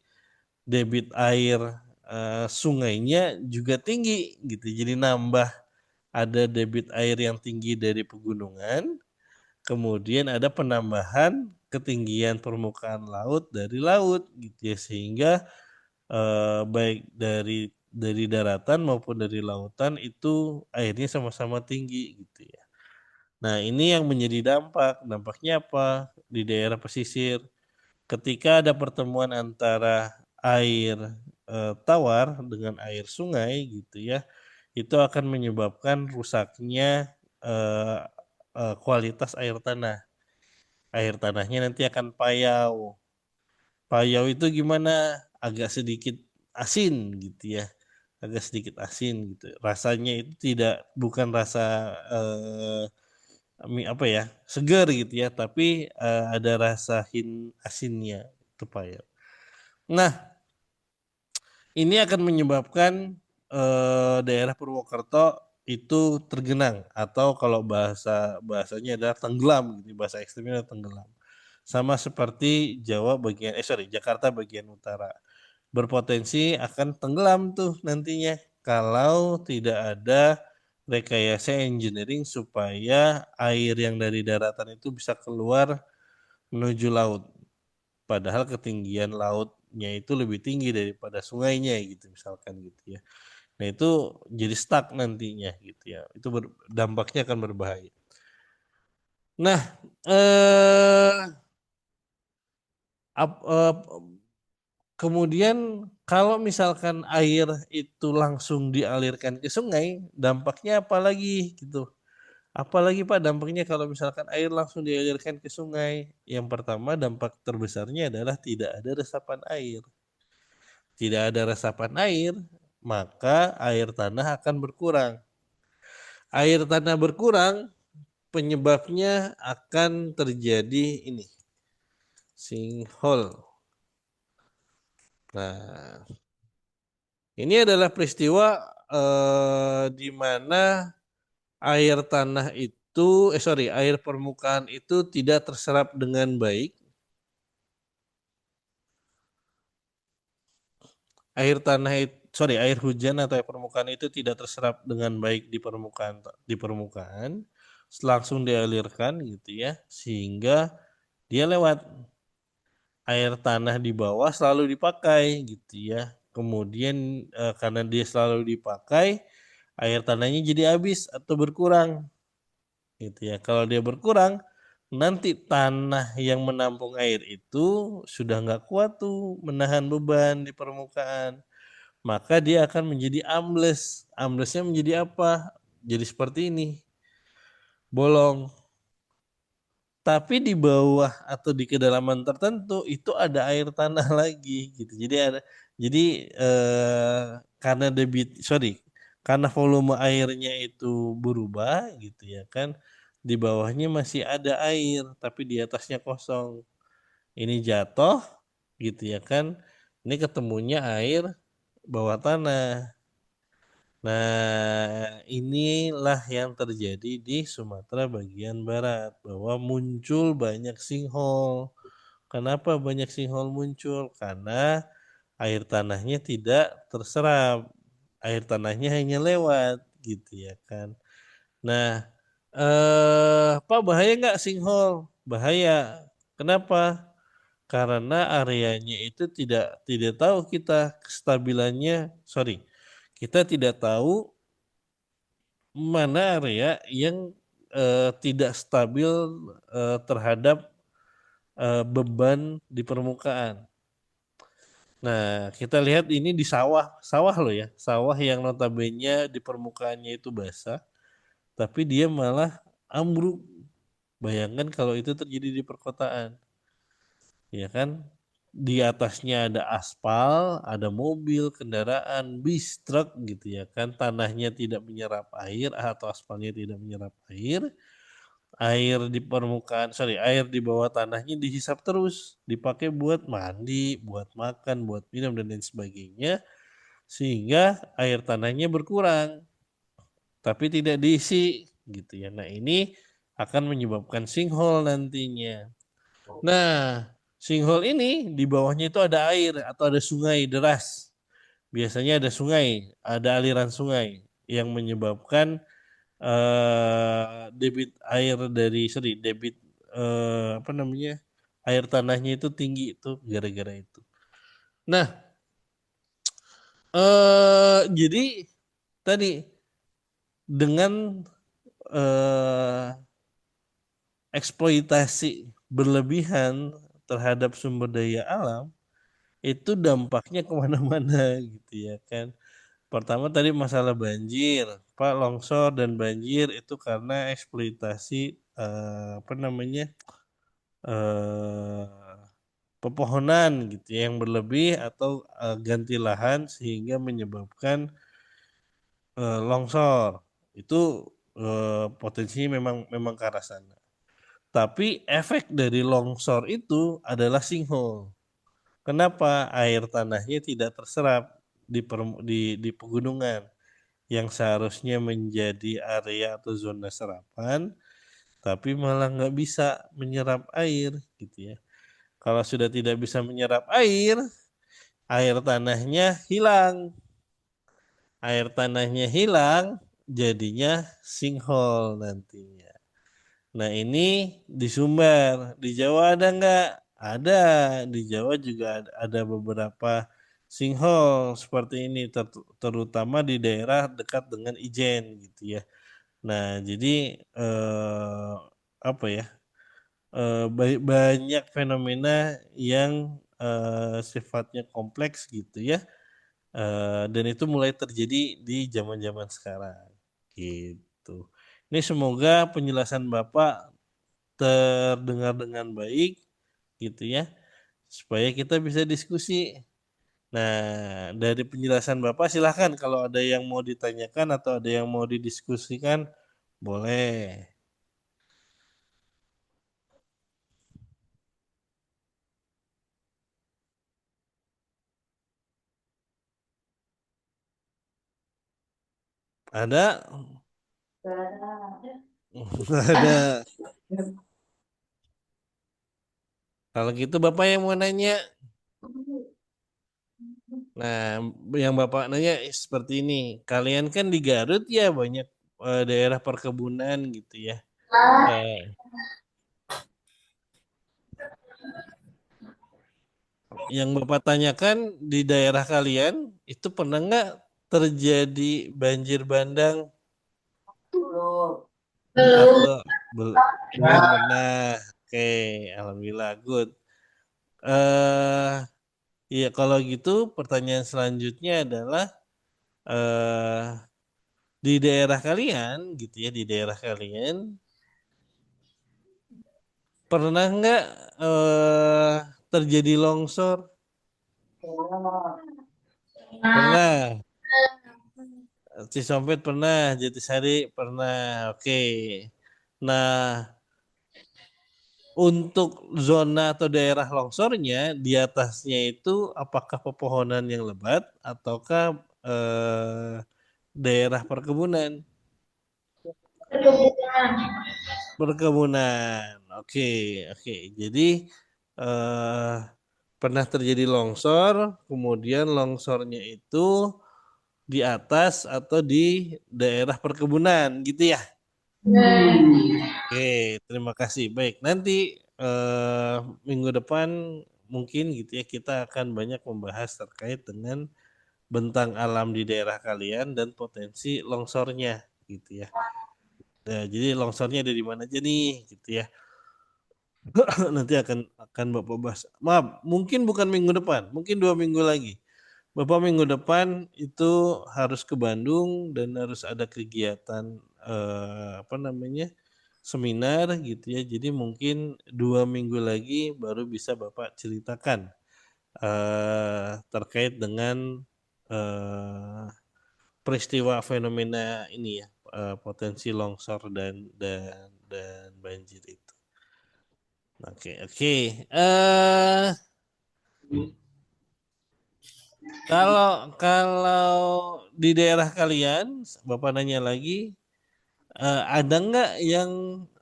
[SPEAKER 2] debit air sungainya juga tinggi gitu. Jadi nambah ada debit air yang tinggi dari pegunungan, kemudian ada penambahan ketinggian permukaan laut dari laut gitu ya, sehingga baik dari daratan maupun dari lautan itu airnya sama-sama tinggi gitu ya. Nah, ini yang menjadi dampaknya apa di daerah pesisir ketika ada pertemuan antara air tawar dengan air sungai gitu ya, itu akan menyebabkan rusaknya eh, kualitas air tanah. Air tanahnya nanti akan payau. Payau itu gimana? Agak sedikit asin gitu ya. Agak sedikit asin gitu. Rasanya itu bukan rasa apa ya, segar gitu ya, tapi ada rasa asinnya itu payau. Nah, ini akan menyebabkan daerah Purwokerto itu tergenang atau kalau bahasanya adalah tenggelam gitu, bahasa ekstrimnya adalah tenggelam. Sama seperti Jakarta bagian utara. Berpotensi akan tenggelam tuh nantinya kalau tidak ada rekayasa engineering supaya air yang dari daratan itu bisa keluar menuju laut. Padahal ketinggian lautnya itu lebih tinggi daripada sungainya gitu misalkan gitu ya. Nah, itu jadi stuck nantinya gitu ya. Itu dampaknya akan berbahaya. Nah, kemudian kalau misalkan air itu langsung dialirkan ke sungai, dampaknya apa lagi gitu? Apalagi Pak dampaknya kalau misalkan air langsung dialirkan ke sungai? Yang pertama dampak terbesarnya adalah tidak ada resapan air. Tidak ada resapan air, maka air tanah akan berkurang. Air tanah berkurang, penyebabnya akan terjadi ini, sinkhole. Nah, Ini adalah peristiwa di mana air tanah itu, air permukaan itu tidak terserap dengan baik. Air hujan atau air permukaan itu tidak terserap dengan baik di permukaan, langsung dialirkan gitu ya, sehingga dia lewat air tanah di bawah selalu dipakai gitu ya. Kemudian karena dia selalu dipakai, air tanahnya jadi habis atau berkurang gitu ya. Kalau dia berkurang, nanti tanah yang menampung air itu sudah nggak kuat tuh menahan beban di permukaan, maka dia akan menjadi ambles. Amblesnya menjadi apa? Jadi seperti ini, bolong. Tapi di bawah atau di kedalaman tertentu itu ada air tanah lagi gitu. Jadi karena karena volume airnya itu berubah gitu ya kan. Di bawahnya masih ada air, tapi di atasnya kosong. Ini jatuh gitu ya kan. Ini ketemunya air bawah tanah. Nah, inilah yang terjadi di Sumatera bagian barat, bahwa muncul banyak sinkhole. Kenapa banyak sinkhole muncul? Karena air tanahnya tidak terserap, air tanahnya hanya lewat, gitu ya kan. Nah, Pak, bahaya nggak sinkhole? Bahaya. Kenapa? Karena areanya itu tidak tahu kita kestabilannya, kita tidak tahu mana area yang tidak stabil terhadap beban di permukaan. Nah, kita lihat ini di sawah, sawah loh ya, sawah yang notabene di permukaannya itu basah, tapi dia malah ambruk. Bayangkan kalau itu terjadi di perkotaan, ya kan? Di atasnya ada aspal, ada mobil, kendaraan, bis, truk gitu ya kan. Tanahnya tidak menyerap air atau aspalnya tidak menyerap air. Air di bawah tanahnya dihisap terus, dipakai buat mandi, buat makan, buat minum dan lain sebagainya, sehingga air tanahnya berkurang, tapi tidak diisi gitu ya. Nah, ini akan menyebabkan sinkhole nantinya. Nah, sinkhole ini di bawahnya itu ada air atau ada sungai deras. Biasanya ada sungai, ada aliran sungai yang menyebabkan debit air debit apa namanya, air tanahnya itu tinggi itu gara-gara itu. Nah, jadi tadi dengan eh, eksploitasi berlebihan terhadap sumber daya alam itu dampaknya kemana-mana gitu ya kan. Pertama tadi masalah banjir, Pak, longsor dan banjir itu karena eksploitasi apa namanya, eh, pepohonan gitu ya, yang berlebih atau ganti lahan sehingga menyebabkan longsor. Itu potensinya memang memang ke arah sana. Tapi efek dari longsor itu adalah sinkhole. Kenapa? Air tanahnya tidak terserap di pegunungan yang seharusnya menjadi area atau zona serapan, tapi malah nggak bisa menyerap air gitu ya. Kalau sudah tidak bisa menyerap air, air tanahnya hilang. Air tanahnya hilang, jadinya sinkhole nantinya. Nah, ini di Sumber, di Jawa ada nggak? Ada, di Jawa juga ada beberapa sinkhole seperti ini, terutama di daerah dekat dengan Ijen gitu ya. Nah, jadi eh, apa ya? Banyak fenomena yang sifatnya kompleks gitu ya. Dan itu mulai terjadi di zaman-zaman sekarang gitu. Ini semoga penjelasan Bapak terdengar dengan baik gitu ya, supaya kita bisa diskusi. Nah, dari penjelasan Bapak silahkan kalau ada yang mau ditanyakan atau ada yang mau didiskusikan, boleh. Ada? Nggak ada. Kalau gitu Bapak yang mau nanya. Nah, yang Bapak nanya seperti ini. Kalian kan di Garut ya banyak daerah perkebunan gitu ya. Eh, yang Bapak tanyakan di daerah kalian itu pernah nggak terjadi banjir bandang
[SPEAKER 4] Belum.
[SPEAKER 2] atau belum pernah? Oke, alhamdulillah good. Eh, ya kalau gitu pertanyaan selanjutnya adalah eh di daerah kalian gitu ya, di daerah kalian pernah nggak eh terjadi longsor? Pernah. Cisompet pernah, Jatisari pernah. Oke. Nah, untuk zona atau daerah longsornya di atasnya itu apakah pepohonan yang lebat ataukah daerah perkebunan?
[SPEAKER 4] Perkebunan.
[SPEAKER 2] Perkebunan. Oke, oke. Jadi eh pernah terjadi longsor, kemudian longsornya itu di atas atau di daerah perkebunan gitu ya. Oke, terima kasih. Baik, nanti minggu depan mungkin gitu ya kita akan banyak membahas terkait dengan bentang alam di daerah kalian dan potensi longsornya gitu ya. Nah, jadi longsornya ada di mana aja nih gitu ya. Nanti akan Bapak bahas. Maaf, mungkin bukan minggu depan, mungkin 2 minggu lagi. Bapak minggu depan itu harus ke Bandung dan harus ada kegiatan apa namanya seminar gitu ya. Jadi mungkin 2 minggu lagi baru bisa Bapak ceritakan terkait dengan eh, peristiwa fenomena ini ya, potensi longsor dan banjir itu. Oke, oke. Kalau di daerah kalian, Bapak nanya lagi, ada nggak yang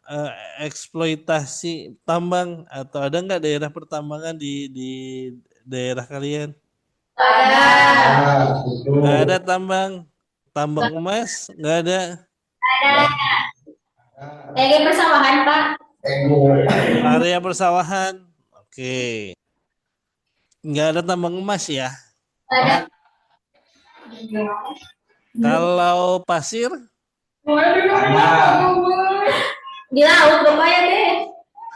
[SPEAKER 2] eh, eksploitasi tambang atau ada nggak daerah pertambangan di daerah kalian?
[SPEAKER 4] Ada.
[SPEAKER 5] Itu.
[SPEAKER 2] Nggak ada tambang, tambang emas nggak ada,
[SPEAKER 4] Ada. Kayak persawahan, Pak.
[SPEAKER 2] area persawahan, oke, nggak ada tambang emas ya.
[SPEAKER 4] Ada.
[SPEAKER 2] Kalau pasir,
[SPEAKER 4] Di laut, Bapak ya deh.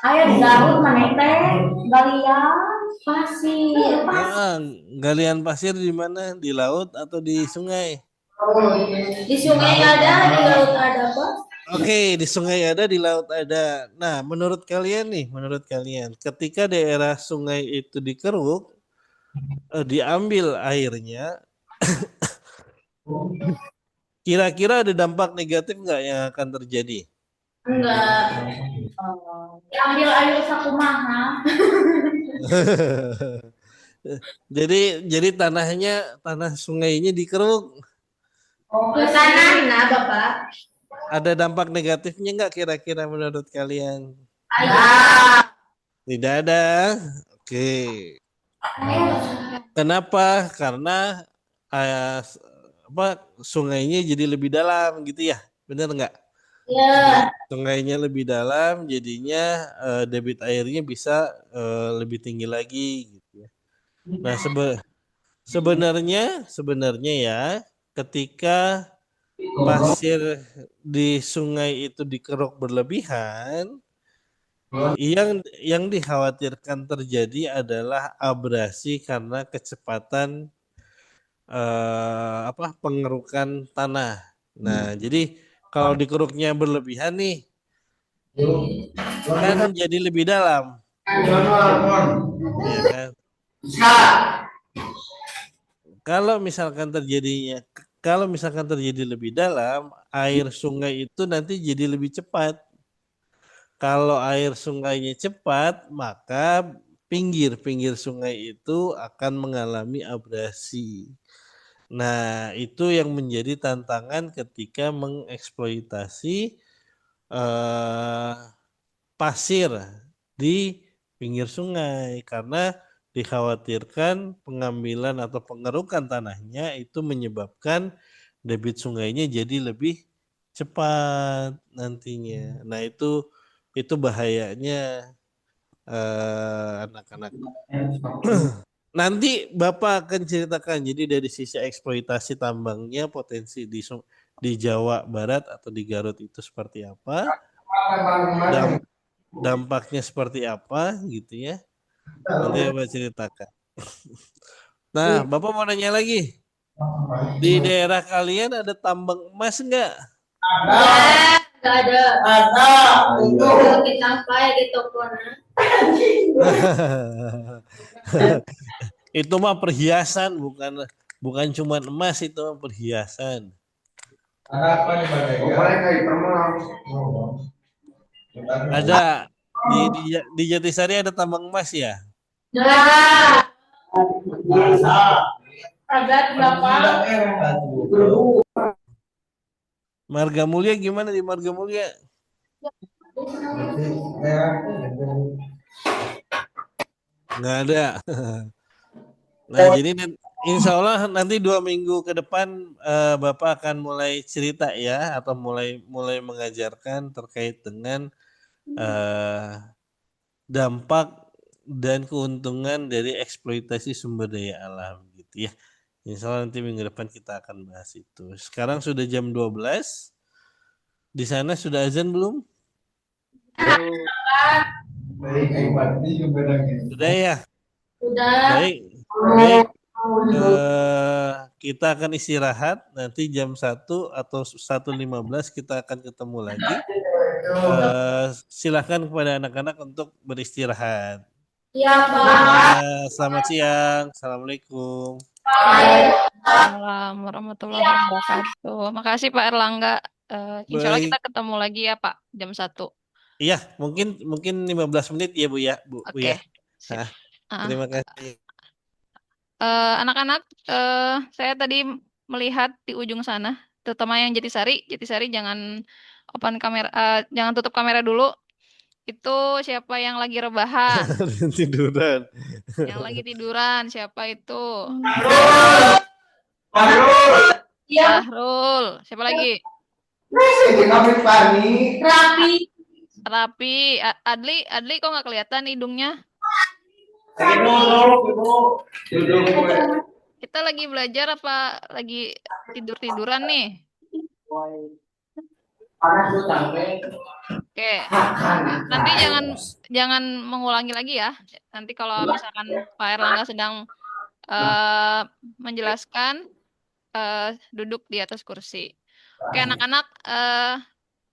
[SPEAKER 4] Ayo di laut mana teh? Galian, pasir.
[SPEAKER 2] eh, galian pasir di mana? Di laut atau di sungai?
[SPEAKER 4] Di sungai ada, di laut ada, Pak.
[SPEAKER 2] Oke, di sungai ada, di laut ada. Nah, menurut kalian nih, menurut kalian, ketika daerah sungai itu dikeruk, diambil airnya, kira-kira ada dampak negatif nggak yang akan terjadi?
[SPEAKER 4] Enggak. Diambil air sakumaha.
[SPEAKER 2] Jadi tanah sungainya dikeruk,
[SPEAKER 4] Ke sana, nah, Bapak.
[SPEAKER 2] ada dampak negatifnya nggak kira-kira menurut kalian?
[SPEAKER 4] Ada.
[SPEAKER 2] Tidak ada. Oke. Kenapa? Karena eh, apa sungainya jadi lebih dalam gitu ya, bener nggak?
[SPEAKER 4] Ya.
[SPEAKER 2] Sungainya lebih dalam, jadinya debit airnya bisa lebih tinggi lagi gitu ya. Nah sebenarnya ya, ketika pasir di sungai itu dikeruk berlebihan, yang dikhawatirkan terjadi adalah abrasi karena kecepatan pengerukan tanah. Nah, jadi kalau dikeruknya berlebihan nih, kan jadi lebih dalam, ya kan? Kalau misalkan kalau misalkan terjadi lebih dalam, air sungai itu nanti jadi lebih cepat. Kalau air sungainya cepat, maka pinggir-pinggir sungai itu akan mengalami abrasi. Nah, itu yang menjadi tantangan ketika mengeksploitasi pasir di pinggir sungai karena dikhawatirkan pengambilan atau pengerukan tanahnya itu menyebabkan debit sungainya jadi lebih cepat nantinya. Nah, itu bahayanya anak-anak. Nanti Bapak akan ceritakan jadi dari sisi eksploitasi tambangnya potensi di Jawa Barat atau di Garut itu seperti apa, dampaknya seperti apa gitu ya. Nanti Bapak ceritakan. Nah, Bapak mau nanya lagi. Di daerah kalian ada tambang emas enggak?
[SPEAKER 4] Nggak ada.
[SPEAKER 5] Ada.
[SPEAKER 4] Itu kita sampai di toko.
[SPEAKER 2] Itu mah perhiasan, bukan cuma emas, itu mah perhiasan.
[SPEAKER 5] Ada apa di Bandung? Mereka hipermal.
[SPEAKER 2] Ada di Jatisari ada tambang emas ya?
[SPEAKER 4] Nah,
[SPEAKER 5] Biasa.
[SPEAKER 4] ada berapa?
[SPEAKER 2] Marga Mulia gimana di Marga Mulia? Nggak ada. Nah, jadi insya Allah nanti 2 minggu ke depan Bapak akan mulai cerita ya, atau mulai mengajarkan terkait dengan dampak dan keuntungan dari eksploitasi sumber daya alam gitu ya. Insya Allah nanti minggu depan kita akan bahas itu. Sekarang sudah jam 12. Di sana sudah azan belum? Sudah ya?
[SPEAKER 4] Sudah.
[SPEAKER 2] Baik. Baik. Kita akan istirahat. Nanti jam 1 atau 1:15 kita akan ketemu lagi. Silakan kepada anak-anak untuk beristirahat.
[SPEAKER 4] Iya, Pak.
[SPEAKER 2] Selamat siang. Assalamualaikum.
[SPEAKER 1] Waalaikumsalam warahmatullahi wabarakatuh. Makasih Pak Erlangga. Insya Allah kita
[SPEAKER 2] Baik.
[SPEAKER 1] ketemu lagi ya Pak jam 1.
[SPEAKER 2] Iya, mungkin 15 menit ya Bu ya, Bu
[SPEAKER 1] Oke.
[SPEAKER 2] ya.
[SPEAKER 1] Sip.
[SPEAKER 2] Nah,
[SPEAKER 1] Ah,
[SPEAKER 2] terima kasih.
[SPEAKER 1] anak-anak, saya tadi melihat di ujung sana, terutama yang Jatisari. Jatisari jangan open kamera, jangan tutup kamera dulu. Itu siapa yang lagi rebahan?
[SPEAKER 2] Tiduran.
[SPEAKER 1] Yang lagi tiduran, siapa itu?
[SPEAKER 4] Iya,
[SPEAKER 1] Sahrul. Siapa lagi?
[SPEAKER 4] rapi.
[SPEAKER 1] Rapi. Adli kok nggak kelihatan hidungnya? Kita lagi belajar apa lagi tidur-tiduran nih? Oke. Nanti jangan mengulangi lagi ya. Nanti kalau misalkan Pak Erlangga sedang eh, menjelaskan, duduk di atas kursi. Oke, anak-anak,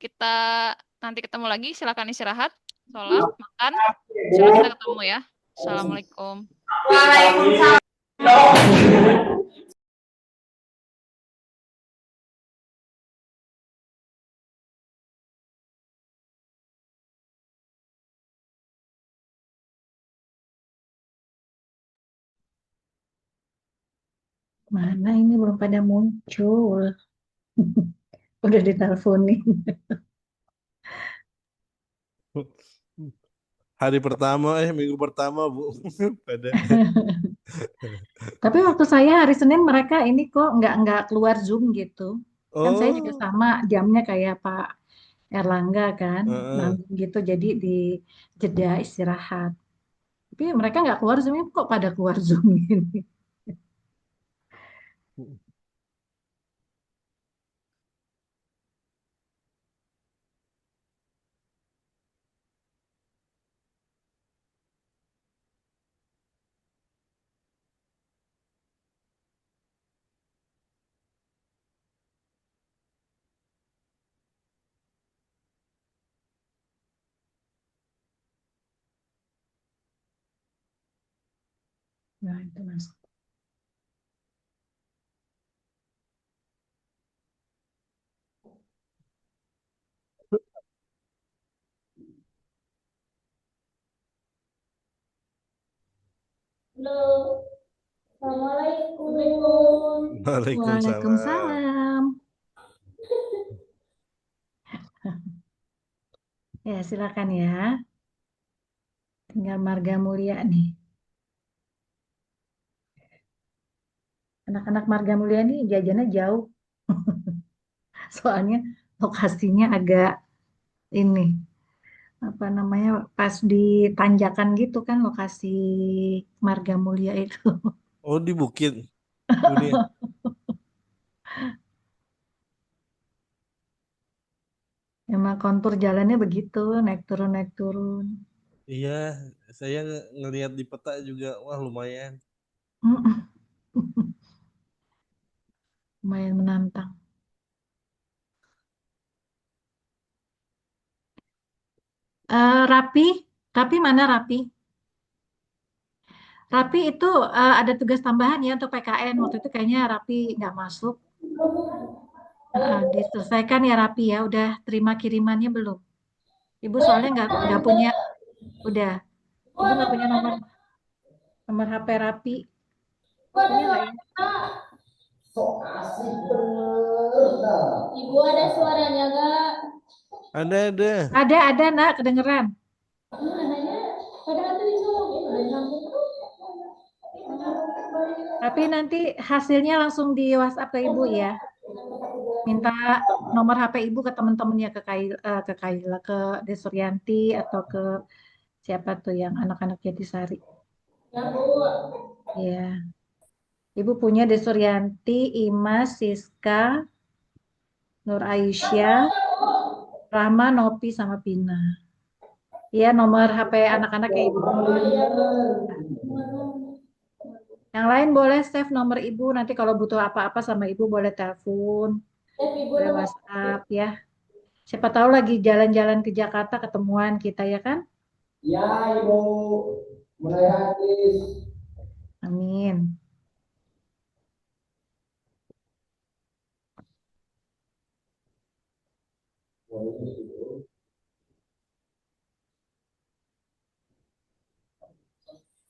[SPEAKER 1] kita nanti ketemu lagi. Silakan istirahat, sholat, makan. Insya kita ketemu ya. Assalamualaikum.
[SPEAKER 4] Waalaikumsalam.
[SPEAKER 3] Mana ini belum pada muncul. Udah diteleponin.
[SPEAKER 2] Hari pertama, minggu pertama Bu. Pada.
[SPEAKER 3] Tapi waktu saya hari Senin mereka ini kok nggak keluar Zoom gitu. Kan saya juga
[SPEAKER 2] Oh,
[SPEAKER 3] sama jamnya kayak Pak Erlangga kan,
[SPEAKER 2] heeh.
[SPEAKER 3] nanggung gitu. Jadi di jeda istirahat. Tapi mereka nggak keluar Zoom, kok pada keluar Zoom gini. Nah, itu Mas.
[SPEAKER 4] Halo. Assalamualaikum.
[SPEAKER 6] Waalaikumsalam.
[SPEAKER 3] Waalaikumsalam. Ya, silakan ya. Tinggal Marga Mulia nih. Anak-anak Marga Mulia nih jajannya jauh. Soalnya lokasinya agak ini, apa namanya, pas di tanjakan gitu kan lokasi Marga Mulia itu.
[SPEAKER 6] Oh, di Bukit, Budian.
[SPEAKER 3] Emang kontur jalannya begitu, naik turun naik turun.
[SPEAKER 6] Iya, saya ngelihat di peta juga, wah lumayan.
[SPEAKER 3] Mm-mm. Lumayan menantang. Rapi, Rapi mana Rapi? Rapi itu ada tugas tambahan ya untuk PKN. Waktu itu kayaknya Rapi nggak masuk. Diselesaikan ya Rapi ya. Udah terima kirimannya belum? Ibu soalnya nggak punya, udah. Ibu nggak punya nomor nomor HP Rapi. Punya nggak ya?
[SPEAKER 5] Sok asik bener.
[SPEAKER 4] Ibu ada suaranya gak?
[SPEAKER 6] Ada.
[SPEAKER 3] Ada nak, kedengeran.
[SPEAKER 4] Anaknya padahal tuh disuruh udah nyambung terus.
[SPEAKER 3] Tapi nanti hasilnya langsung di WhatsApp ke Ibu ya. Minta nomor HP Ibu ke teman-temannya, ke Kaila, ke Desuryanti atau ke siapa tuh yang anak-anak Jatisari.
[SPEAKER 4] Ya Bu.
[SPEAKER 3] Ya. Ibu punya Desuryanti, Imas, Siska, Nur Aisyah, Rahma, Nopi, sama Pina. Ya, nomor HP anak-anak ya Ibu. Yang lain boleh save nomor Ibu. Nanti kalau butuh apa-apa sama Ibu boleh telepon,
[SPEAKER 4] Ibu
[SPEAKER 3] boleh
[SPEAKER 4] nomor.
[SPEAKER 3] WhatsApp ya. Siapa tahu lagi jalan-jalan ke Jakarta ketemuan kita ya kan?
[SPEAKER 5] Ya ibu, mulai habis.
[SPEAKER 3] Amin.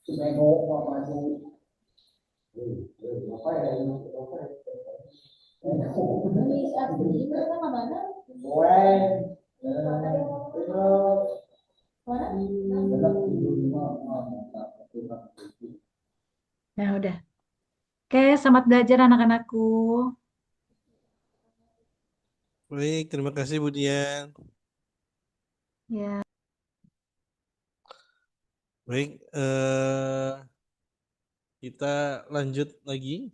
[SPEAKER 5] Supaya ngomong apa itu. Apa ya ini?
[SPEAKER 4] Ini asli mereka mana?
[SPEAKER 5] Wen.
[SPEAKER 3] Nah, udah. Oke, selamat belajar anak-anakku.
[SPEAKER 6] Baik, terima kasih Budian.
[SPEAKER 3] Ya,
[SPEAKER 6] Baik, kita lanjut lagi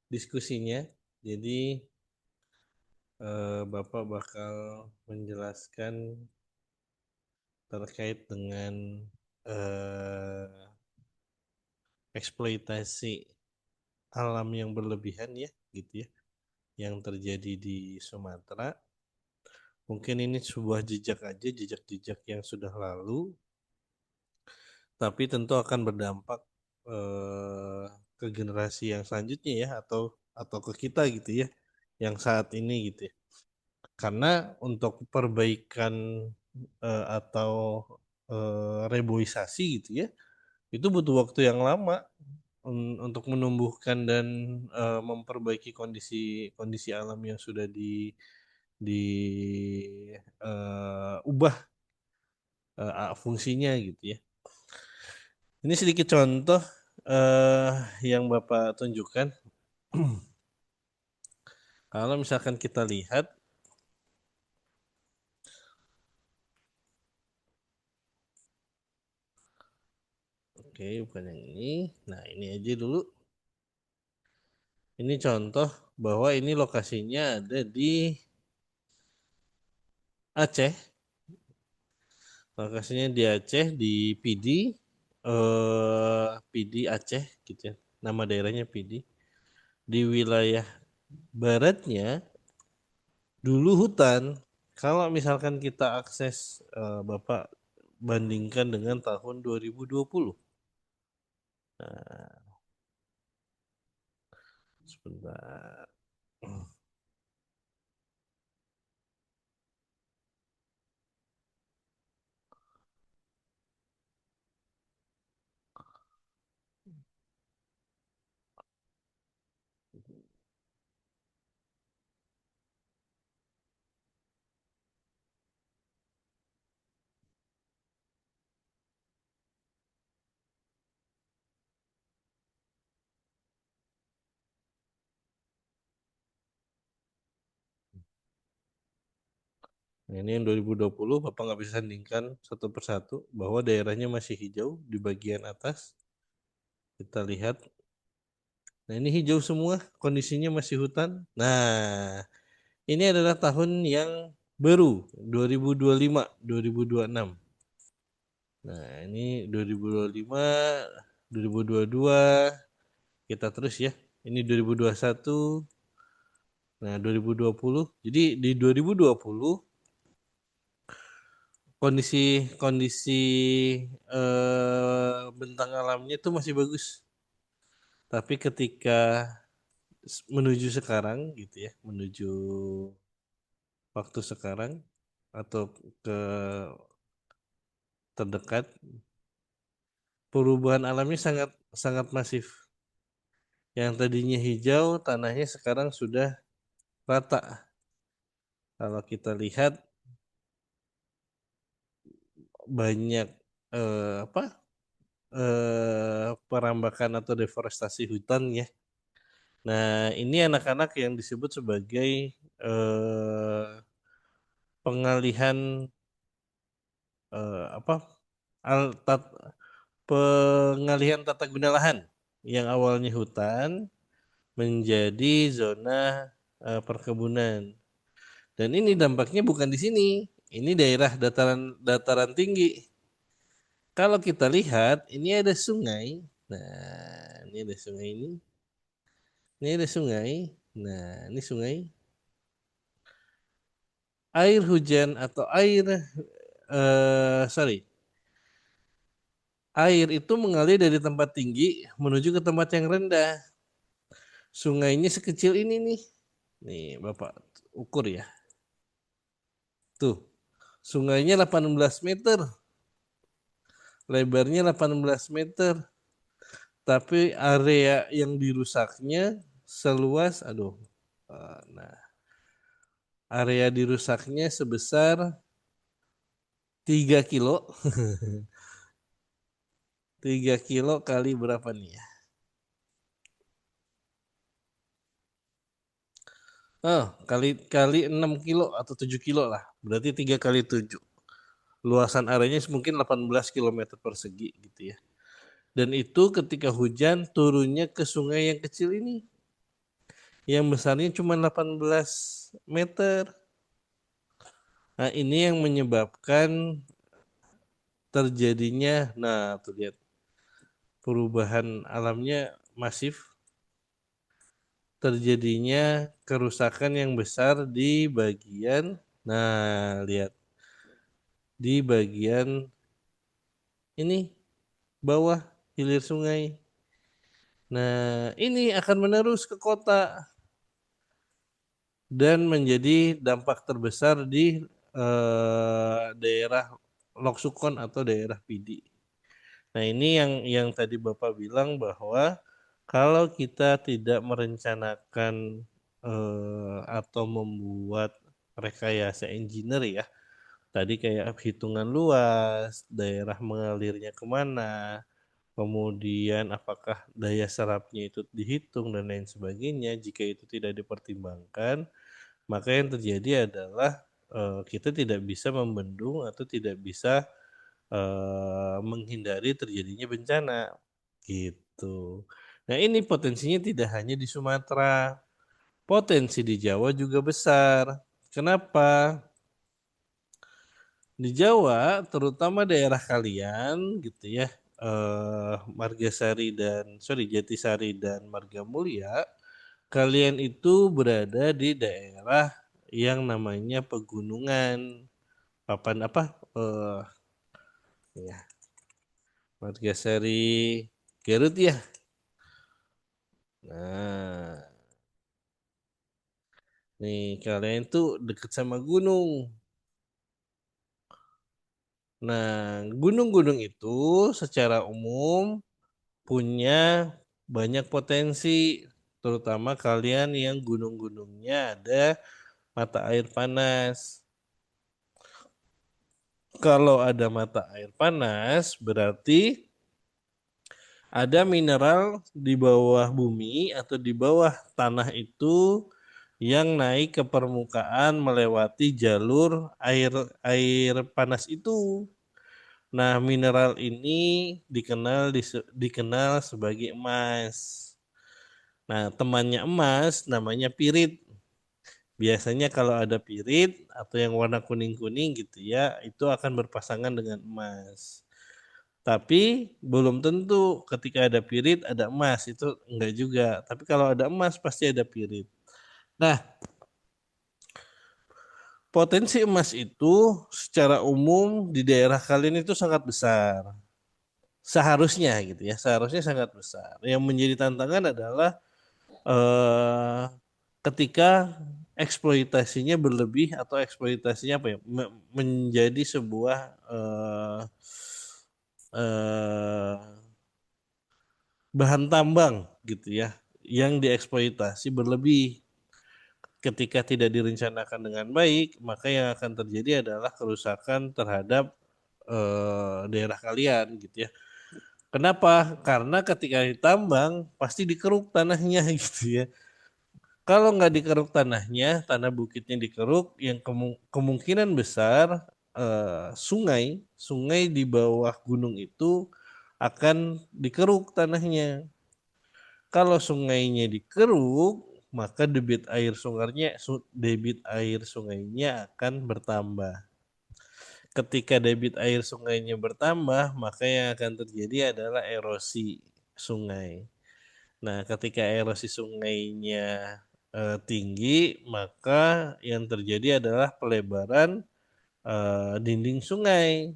[SPEAKER 6] diskusinya. Jadi Bapak bakal menjelaskan terkait dengan eh, eksploitasi alam yang berlebihan ya, gitu ya, yang terjadi di Sumatera. Mungkin ini sebuah jejak aja, jejak-jejak yang sudah lalu, tapi tentu akan berdampak ke generasi yang selanjutnya ya, atau ke kita gitu ya, yang saat ini gitu ya. Karena untuk perbaikan atau reboisasi gitu ya, itu butuh waktu yang lama untuk menumbuhkan dan memperbaiki kondisi kondisi alam yang sudah ubah fungsinya gitu ya. Ini sedikit contoh eh, yang Bapak tunjukkan. Kalau misalkan kita lihat, oke, bukan yang ini. Nah, ini aja dulu. Ini contoh bahwa ini lokasinya ada di Aceh. Lokasinya di Aceh, di PD, PD Aceh gitu ya. Nama daerahnya PD. Di wilayah baratnya dulu hutan. Kalau misalkan kita akses, Bapak bandingkan dengan tahun 2020. Nah, sebentar. Nah, ini yang 2020 Bapak nggak bisa sandingkan satu persatu bahwa daerahnya masih hijau di bagian atas. Kita lihat. Nah, ini hijau semua, kondisinya masih hutan. Nah, ini adalah tahun yang baru, 2025, 2026. Nah, ini 2025, 2022, kita terus ya. Ini 2021, nah 2020. Jadi di 2020 kondisi kondisi bentang alamnya itu masih bagus. Tapi ketika menuju sekarang gitu ya, menuju waktu sekarang atau ke terdekat, perubahan alamnya sangat sangat masif. Yang tadinya hijau, tanahnya sekarang sudah rata. Kalau kita lihat banyak apa perambakan atau deforestasi hutan ya. Nah, ini anak-anak yang disebut sebagai pengalihan apa al- tat- pengalihan tata guna lahan yang awalnya hutan menjadi zona perkebunan. Dan ini dampaknya bukan di sini. Ini daerah dataran dataran tinggi. Kalau kita lihat, ini ada sungai. Nah, ini ada sungai ini. Ini ada sungai. Nah, ini sungai. Air hujan atau sorry, air itu mengalir dari tempat tinggi menuju ke tempat yang rendah. Sungainya sekecil ini nih. Nih, Bapak ukur ya. Tuh, sungainya 18 meter. Lebarnya 18 meter. Tapi area yang dirusaknya seluas, nah, area dirusaknya sebesar 3 kilo. 3 kilo kali berapa nih ya? Kali 6 kilo atau 7 kilo lah. Berarti 3 kali 7. Luasan areanya mungkin 18 kilometer persegi gitu ya. Dan itu ketika hujan turunnya ke sungai yang kecil ini. Yang besarnya cuma 18 meter. Nah, ini yang menyebabkan terjadinya, nah tuh lihat, perubahan alamnya masif, terjadinya kerusakan yang besar di bagian, nah lihat, di bagian ini bawah hilir sungai. Nah, ini akan menerus ke kota dan menjadi dampak terbesar di daerah Loksukon atau daerah Pidi. Nah, ini yang tadi Bapak bilang bahwa kalau kita tidak merencanakan atau membuat rekayasa engineer ya, tadi kayak hitungan luas, daerah mengalirnya kemana, kemudian apakah daya serapnya itu dihitung dan lain sebagainya. Jika itu tidak dipertimbangkan, maka yang terjadi adalah kita tidak bisa membendung atau tidak bisa menghindari terjadinya bencana gitu. Nah, ini potensinya tidak hanya di Sumatera, potensi di Jawa juga besar. Kenapa? Di Jawa, terutama daerah kalian gitu ya, Jatisari dan Margamulya, kalian itu berada di daerah yang namanya pegunungan. Papan apa? Ya, Margasari Garut ya. Nah, nih kalian tuh deket sama gunung. Nah, gunung-gunung itu secara umum punya banyak potensi, terutama kalian yang gunung-gunungnya ada mata air panas. Kalau ada mata air panas, berarti ada mineral di bawah bumi atau di bawah tanah itu yang naik ke permukaan melewati jalur air air panas itu. Nah, mineral ini dikenal sebagai emas. Nah, temannya emas namanya pirit. Biasanya kalau ada pirit atau yang warna kuning-kuning gitu ya, itu akan berpasangan dengan emas. Tapi belum tentu ketika ada pirit ada emas, itu enggak juga. Tapi kalau ada emas pasti ada pirit. Nah, potensi emas itu secara umum di daerah kalian itu sangat besar. Seharusnya gitu ya, seharusnya sangat besar. Yang menjadi tantangan adalah ketika eksploitasinya berlebih atau eksploitasinya apa ya, menjadi sebuah bahan tambang gitu ya, yang dieksploitasi berlebih. Ketika tidak direncanakan dengan baik, maka yang akan terjadi adalah kerusakan terhadap daerah kalian gitu ya. Kenapa? Karena ketika ditambang pasti dikeruk tanahnya gitu ya. Kalau nggak dikeruk tanahnya, tanah bukitnya dikeruk, yang kemungkinan besar sungai di bawah gunung itu akan dikeruk tanahnya. Kalau sungainya dikeruk, maka debit air sungainya akan bertambah. Ketika debit air sungainya bertambah, maka yang akan terjadi adalah erosi sungai. Nah, ketika erosi sungainya tinggi, maka yang terjadi adalah pelebaran dinding sungai.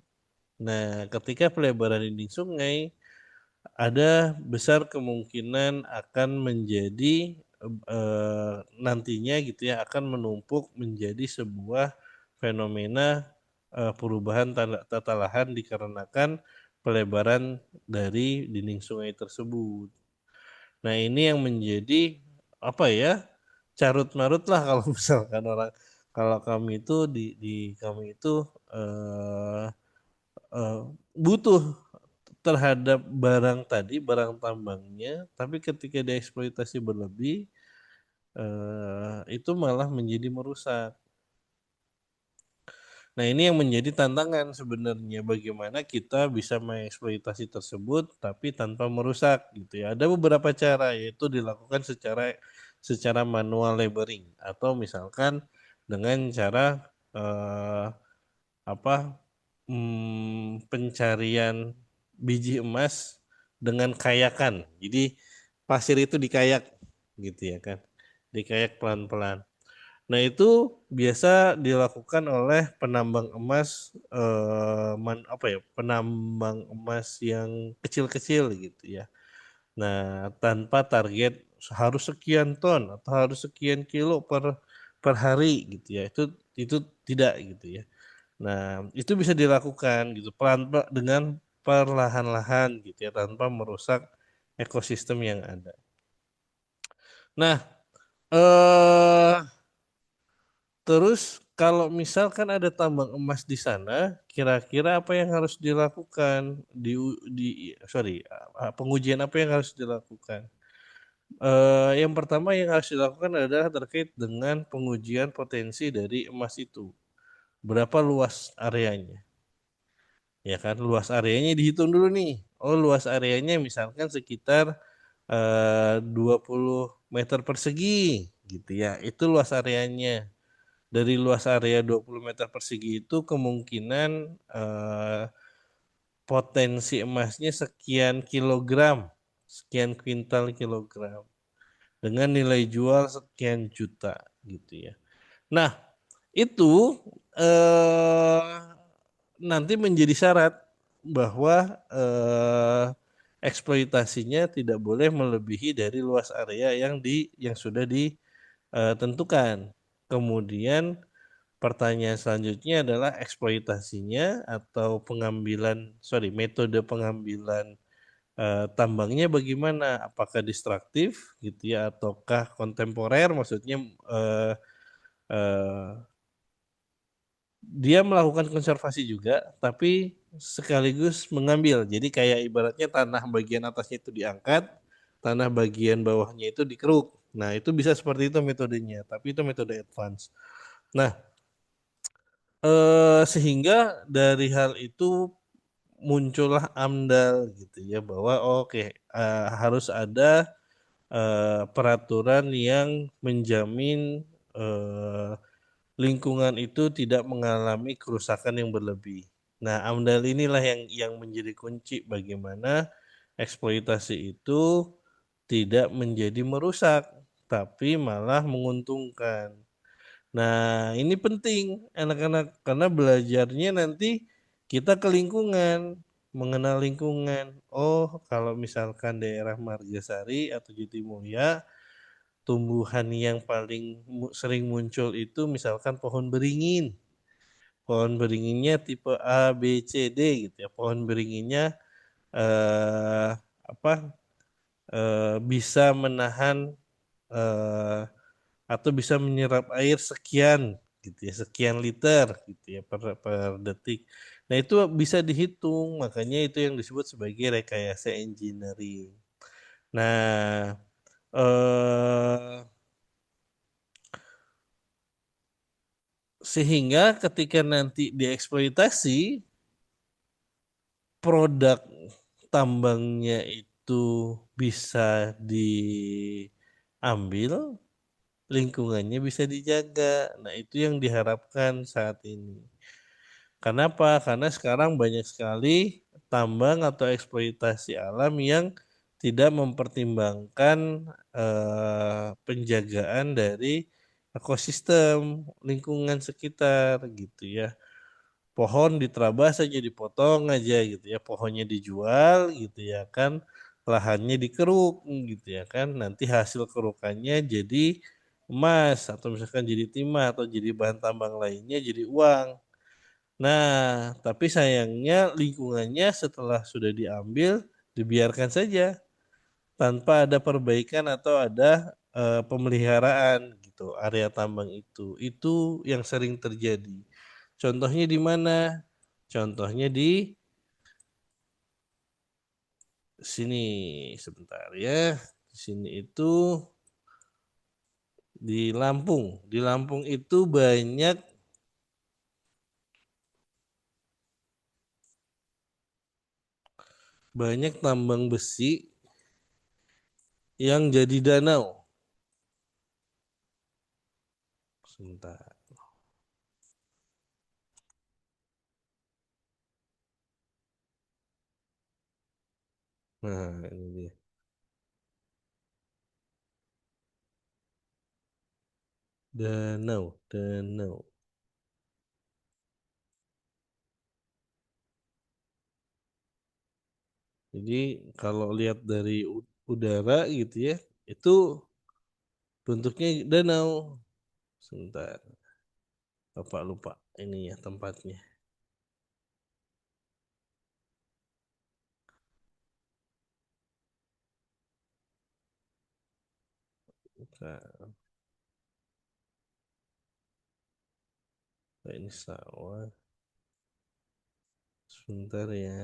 [SPEAKER 6] Nah, ketika pelebaran dinding sungai, ada besar kemungkinan akan menjadi nantinya gitu ya, akan menumpuk menjadi sebuah fenomena perubahan tata lahan dikarenakan pelebaran dari dinding sungai tersebut. Nah, ini yang menjadi apa ya, carut marut lah kalau misalkan kalau kami itu di kami itu butuh terhadap barang tadi, barang tambangnya, tapi ketika dieksploitasi berlebih, itu malah menjadi merusak. Nah, ini yang menjadi tantangan sebenarnya, bagaimana kita bisa mengeksploitasi tersebut tapi tanpa merusak gitu ya. Ada beberapa cara, yaitu dilakukan secara manual laboring atau misalkan dengan cara pencarian biji emas dengan kayakan. Jadi pasir itu dikayak gitu ya kan. Dikayak pelan-pelan. Nah, itu biasa dilakukan oleh penambang emas penambang emas yang kecil-kecil gitu ya. Nah, tanpa target harus sekian ton atau harus sekian kilo per hari gitu ya. Itu tidak gitu ya. Nah, itu bisa dilakukan gitu dengan perlahan-lahan gitu ya, tanpa merusak ekosistem yang ada. Nah, terus kalau misalkan ada tambang emas di sana, kira-kira apa yang harus dilakukan pengujian apa yang harus dilakukan? Yang pertama yang harus dilakukan adalah terkait dengan pengujian potensi dari emas itu. Berapa luas areanya? Ya kan, luas areanya dihitung dulu nih. Oh, luas areanya misalkan sekitar 20 meter persegi gitu ya. Itu luas areanya. Dari luas area 20 meter persegi itu kemungkinan potensi emasnya sekian kilogram, sekian kuintal kilogram dengan nilai jual sekian juta gitu ya. Nah, itu nanti menjadi syarat bahwa eksploitasinya tidak boleh melebihi dari luas area yang sudah ditentukan. Kemudian pertanyaan selanjutnya adalah eksploitasinya atau metode pengambilan tambangnya bagaimana, apakah destruktif gitu ya ataukah kontemporer, maksudnya dia melakukan konservasi juga tapi sekaligus mengambil, jadi kayak ibaratnya tanah bagian atasnya itu diangkat, tanah bagian bawahnya itu dikeruk. Nah itu bisa seperti itu metodenya, tapi itu metode advance. Nah sehingga dari hal itu muncullah AMDAL gitu ya, bahwa oke, harus ada peraturan yang menjamin lingkungan itu tidak mengalami kerusakan yang berlebih. Nah, AMDAL inilah yang menjadi kunci bagaimana eksploitasi itu tidak menjadi merusak, tapi malah menguntungkan. Nah, ini penting anak-anak karena belajarnya nanti kita ke lingkungan, mengenal lingkungan. Oh, kalau misalkan daerah Margasari atau Jatimulya, tumbuhan yang paling sering muncul itu misalkan pohon beringin. Pohon beringinnya tipe A, B, C, D gitu ya. Pohon beringinnya eh, apa bisa menahan eh, atau bisa menyerap air sekian gitu ya, sekian liter gitu ya per detik. Nah, itu bisa dihitung, makanya itu yang disebut sebagai rekayasa engineering. Nah, sehingga ketika nanti dieksploitasi, produk tambangnya itu bisa diambil, lingkungannya bisa dijaga. Nah, itu yang diharapkan saat ini. Kenapa? Karena sekarang banyak sekali tambang atau eksploitasi alam yang tidak mempertimbangkan penjagaan dari ekosistem lingkungan sekitar gitu ya. Pohon diterabas saja, dipotong aja gitu ya, pohonnya dijual gitu ya kan, lahannya dikeruk gitu ya kan, nanti hasil kerukannya jadi emas atau misalkan jadi timah atau jadi bahan tambang lainnya jadi uang. Nah, tapi sayangnya lingkungannya setelah sudah diambil dibiarkan saja tanpa ada perbaikan atau ada pemeliharaan gitu area tambang itu. Itu yang sering terjadi. Contohnya di mana? Contohnya di sini sebentar ya. Di sini itu di Lampung. Di Lampung itu banyak tambang besi yang jadi danau. Sebentar. Nah, ini dia. Danau. Jadi kalau lihat dari udara gitu ya, itu bentuknya danau. Sebentar, Bapak lupa ini ya tempatnya. Nah, ini sawah. Sebentar ya.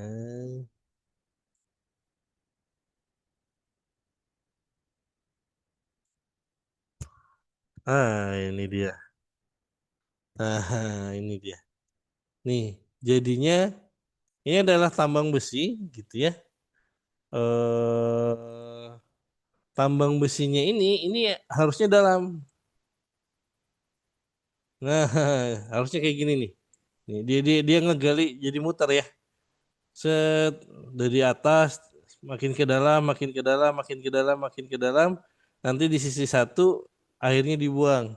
[SPEAKER 6] Ini dia. Ini dia. Nih, jadinya ini adalah tambang besi gitu ya. Eh, tambang besinya ini harusnya dalam. Nah, harusnya kayak gini nih. Nih, dia ngegali jadi muter ya. Set dari atas makin ke dalam, makin ke dalam, makin ke dalam, makin ke dalam. Nanti di sisi satu airnya dibuang.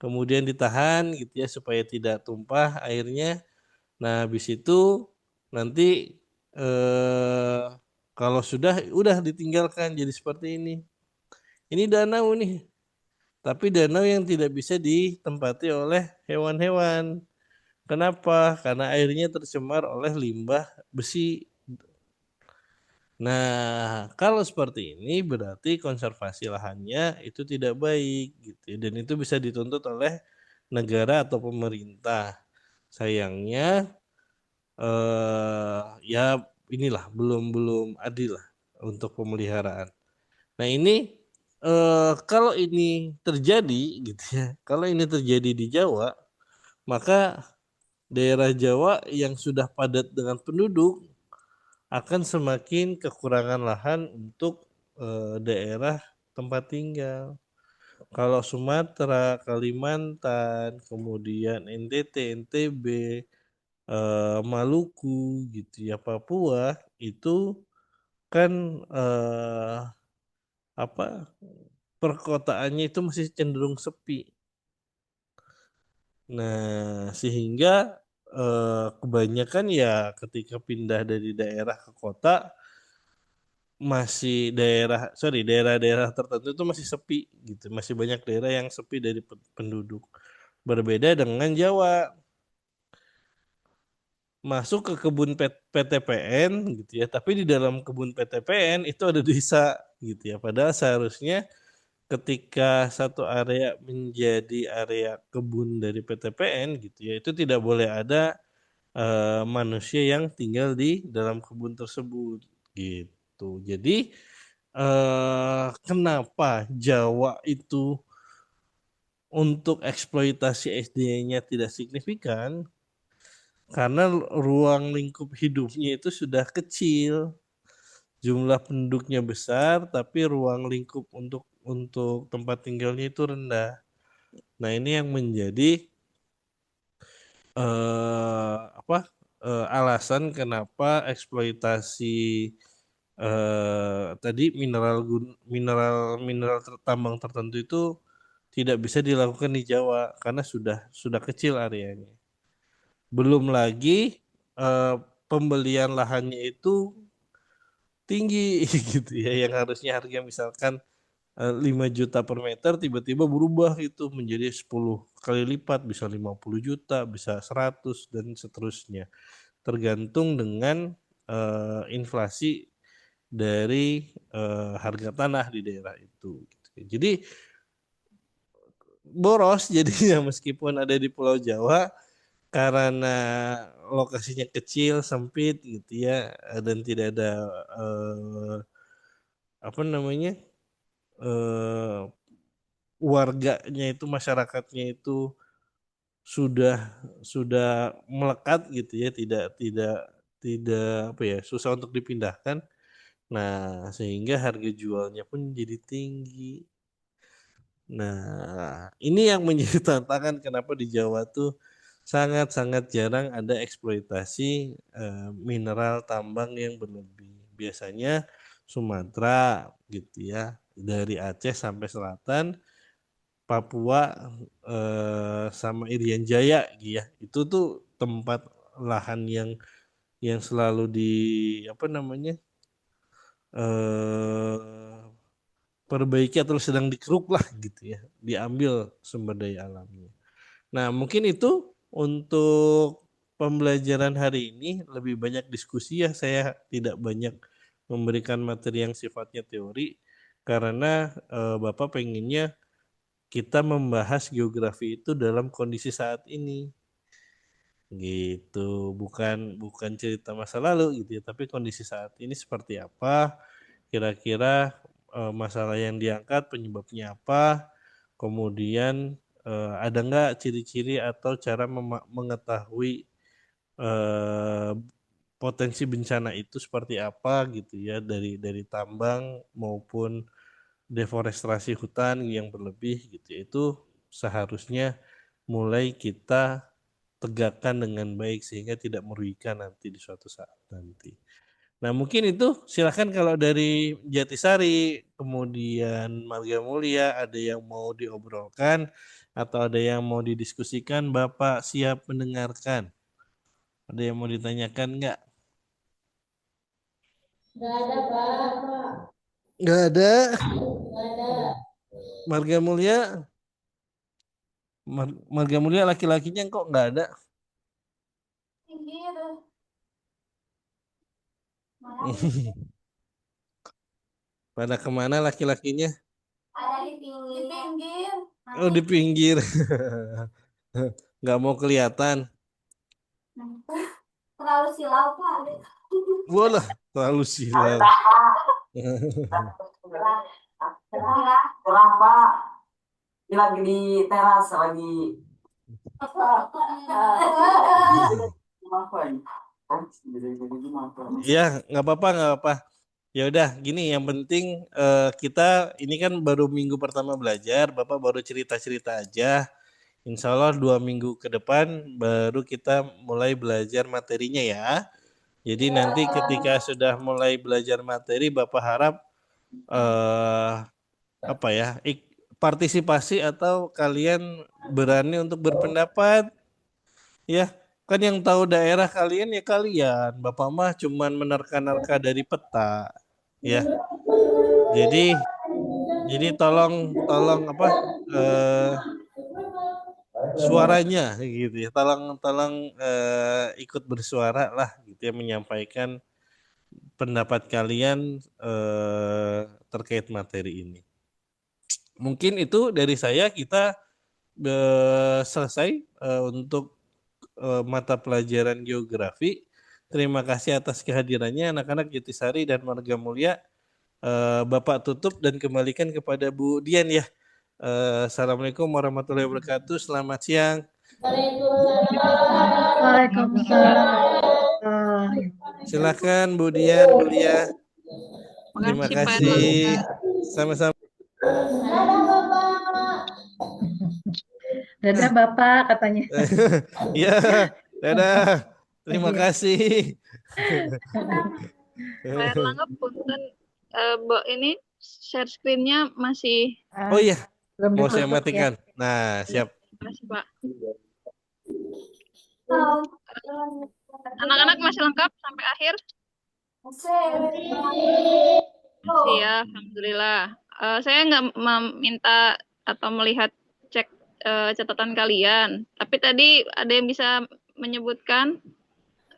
[SPEAKER 6] Kemudian ditahan gitu ya supaya tidak tumpah airnya. Nah, habis itu nanti eh, kalau sudah udah ditinggalkan jadi seperti ini. Ini danau nih, tapi danau yang tidak bisa ditempati oleh hewan-hewan. Kenapa? Karena airnya tercemar oleh limbah besi. Nah, kalau seperti ini berarti konservasi lahannya itu tidak baik gitu ya, dan itu bisa dituntut oleh negara atau pemerintah. Sayangnya ya inilah belum adil lah untuk pemeliharaan. Nah, ini kalau ini terjadi gitu ya, kalau ini terjadi di Jawa, maka daerah Jawa yang sudah padat dengan penduduk akan semakin kekurangan lahan untuk daerah tempat tinggal. Kalau Sumatera, Kalimantan, kemudian NTT, NTB, Maluku, gitu ya, Papua itu kan apa perkotaannya itu masih cenderung sepi. Nah, sehingga kebanyakan ya ketika pindah dari daerah ke kota masih daerah-daerah tertentu itu masih sepi gitu, masih banyak daerah yang sepi dari penduduk. Berbeda dengan Jawa, masuk ke kebun PTPN gitu ya, tapi di dalam kebun PTPN itu ada desa gitu ya. Padahal seharusnya ketika satu area menjadi area kebun dari PTPN gitu ya, itu tidak boleh ada manusia yang tinggal di dalam kebun tersebut gitu. Jadi kenapa Jawa itu untuk eksploitasi SDM-nya tidak signifikan? Karena ruang lingkup hidupnya itu sudah kecil, jumlah penduduknya besar, tapi ruang lingkup untuk tempat tinggalnya itu rendah. Nah, ini yang menjadi alasan kenapa eksploitasi tadi mineral tambang tertentu itu tidak bisa dilakukan di Jawa karena sudah kecil areanya. Belum lagi eh, pembelian lahannya itu tinggi gitu ya, yang harusnya harga misalkan 5 juta per meter tiba-tiba berubah itu menjadi 10 kali lipat, bisa 50 juta, bisa 100 dan seterusnya. Tergantung dengan inflasi dari harga tanah di daerah itu. Jadi boros jadinya meskipun ada di Pulau Jawa karena lokasinya kecil, sempit gitu ya, dan tidak ada apa namanya eh, warganya itu, masyarakatnya itu sudah sudah melekat gitu ya, tidak tidak tidak apa ya, susah untuk dipindahkan. Nah, sehingga harga jualnya pun jadi tinggi. Nah, ini yang menjadi tantangan kenapa di Jawa tuh sangat-sangat jarang ada eksploitasi mineral tambang yang berlebih. Biasanya Sumatera gitu ya, dari Aceh sampai selatan, Papua sama Irian Jaya gitu ya. Itu tuh tempat lahan yang selalu di apa namanya? eh perbaiki atau sedang dikeruk lah gitu ya, diambil sumber daya alamnya. Nah, mungkin itu untuk pembelajaran hari ini, lebih banyak diskusi ya, saya tidak banyak memberikan materi yang sifatnya teori karena Bapak pengennya kita membahas geografi itu dalam kondisi saat ini gitu, bukan bukan cerita masa lalu gitu ya, tapi kondisi saat ini seperti apa, kira-kira masalah yang diangkat penyebabnya apa, kemudian ada nggak ciri-ciri atau cara mengetahui eh, potensi bencana itu seperti apa gitu ya, dari tambang maupun deforestasi hutan yang berlebih gitu ya. Itu seharusnya mulai kita tegakkan dengan baik sehingga tidak merugikan nanti di suatu saat nanti. Nah, mungkin itu silakan kalau dari Jatisari, kemudian Marga Mulia ada yang mau diobrolkan atau ada yang mau didiskusikan, Bapak siap mendengarkan. Ada yang mau ditanyakan nggak?
[SPEAKER 4] Nggak ada, Pak.
[SPEAKER 6] Nggak ada.
[SPEAKER 4] Nggak ada.
[SPEAKER 6] Marga Mulia, Marga Mulia laki-lakinya kok nggak ada? Pada kemana laki-lakinya?
[SPEAKER 4] Ada di pinggir.
[SPEAKER 6] Oh, di pinggir. Nggak mau kelihatan.
[SPEAKER 4] Terlalu silau Pak.
[SPEAKER 6] Bolah, terlalu silau.
[SPEAKER 7] Kurang Pak. Ini lagi di teras lagi.
[SPEAKER 6] Ya, nggak apa-apa, nggak apa. Ya udah, gini. Yang penting kita ini kan baru minggu pertama belajar. Bapak baru cerita-cerita aja. Insya Allah 2 minggu ke depan baru kita mulai belajar materinya ya. Jadi nanti ketika sudah mulai belajar materi, Bapak harap apa ya, partisipasi atau kalian berani untuk berpendapat, ya. Kan yang tahu daerah kalian ya kalian. Bapak mah cuman menerka-nerka dari peta, ya. Jadi tolong apa suaranya gitu ya. Tolong ikut bersuara lah gitu ya, menyampaikan pendapat kalian terkait materi ini. Mungkin itu dari saya. Kita selesai untuk mata pelajaran geografi. Terima kasih atas kehadirannya anak-anak Jatisari dan Marga Mulia. Bapak tutup dan kembalikan kepada Bu Dian ya. Assalamualaikum warahmatullahi wabarakatuh. Selamat siang.
[SPEAKER 3] Waalaikumsalam.
[SPEAKER 6] Silakan Bu Dian, Mulia. Terima
[SPEAKER 1] Makasih, Pak
[SPEAKER 6] kasih.
[SPEAKER 1] Erlangga.
[SPEAKER 6] Sama-sama.
[SPEAKER 3] Dadah Bapak katanya.
[SPEAKER 6] Ya, dadah. Terima kasih.
[SPEAKER 1] Pak Erlangga, punten, ini share screen-nya masih.
[SPEAKER 6] Oh iya,
[SPEAKER 3] Belum
[SPEAKER 6] mau saya
[SPEAKER 3] ditutup ya.
[SPEAKER 6] matikan. Nah, siap.
[SPEAKER 1] Terima kasih, Pak. Anak-anak masih lengkap sampai akhir? Masih ya, alhamdulillah. Saya nggak meminta atau melihat cek catatan kalian, tapi tadi ada yang bisa menyebutkan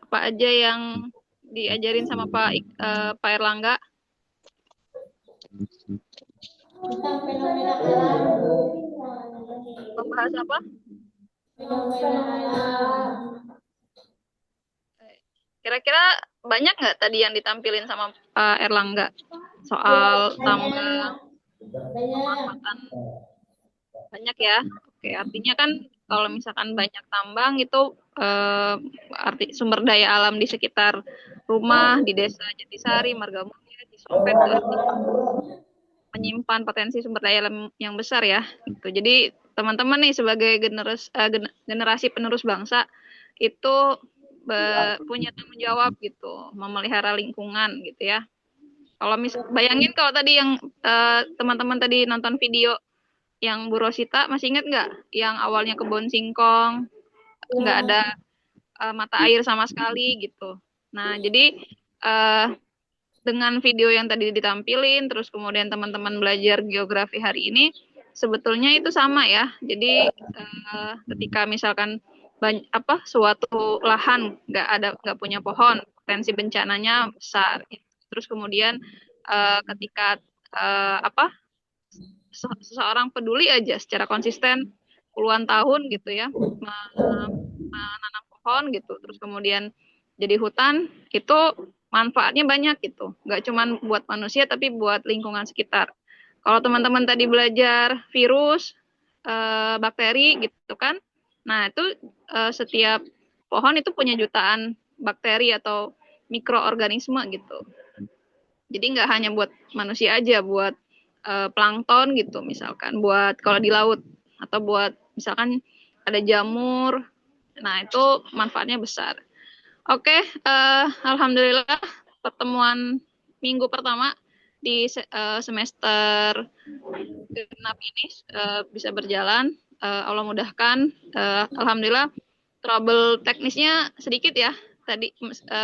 [SPEAKER 1] apa aja yang diajarin sama Pak Erlangga? Membahas apa? Kira-kira banyak nggak tadi yang ditampilin sama Pak Erlangga soal tambang, pemanfaatan? Banyak ya. Oke, artinya kan kalau misalkan banyak tambang itu arti sumber daya alam di sekitar rumah, di desa Jatisari, Margamulia, Cisompet itu artinya menyimpan potensi sumber daya alam yang besar ya. Gitu. Jadi teman-teman nih sebagai generasi penerus bangsa itu punya tanggung jawab gitu, memelihara lingkungan gitu ya. Kalau bayangin kalau tadi yang teman-teman tadi nonton video yang Bu Rosita, masih ingat nggak? Yang awalnya kebun singkong, nggak ada mata air sama sekali gitu. Nah, jadi dengan video yang tadi ditampilin, terus kemudian teman-teman belajar geografi hari ini, sebetulnya itu sama ya. Jadi ketika misalkan suatu lahan nggak punya pohon, potensi bencananya besar. Terus kemudian ketika seseorang peduli aja secara konsisten puluhan tahun gitu ya menanam pohon gitu, terus kemudian jadi hutan, itu manfaatnya banyak gitu, nggak cuma buat manusia tapi buat lingkungan sekitar. Kalau teman-teman tadi belajar virus, bakteri gitu kan, nah itu setiap pohon itu punya jutaan bakteri atau mikroorganisme gitu. Jadi nggak hanya buat manusia aja, buat plankton gitu misalkan, buat kalau di laut, atau buat misalkan ada jamur, nah itu manfaatnya besar. Oke, alhamdulillah pertemuan minggu pertama di semester genap ini bisa berjalan. Allah mudahkan. Alhamdulillah trouble teknisnya sedikit ya tadi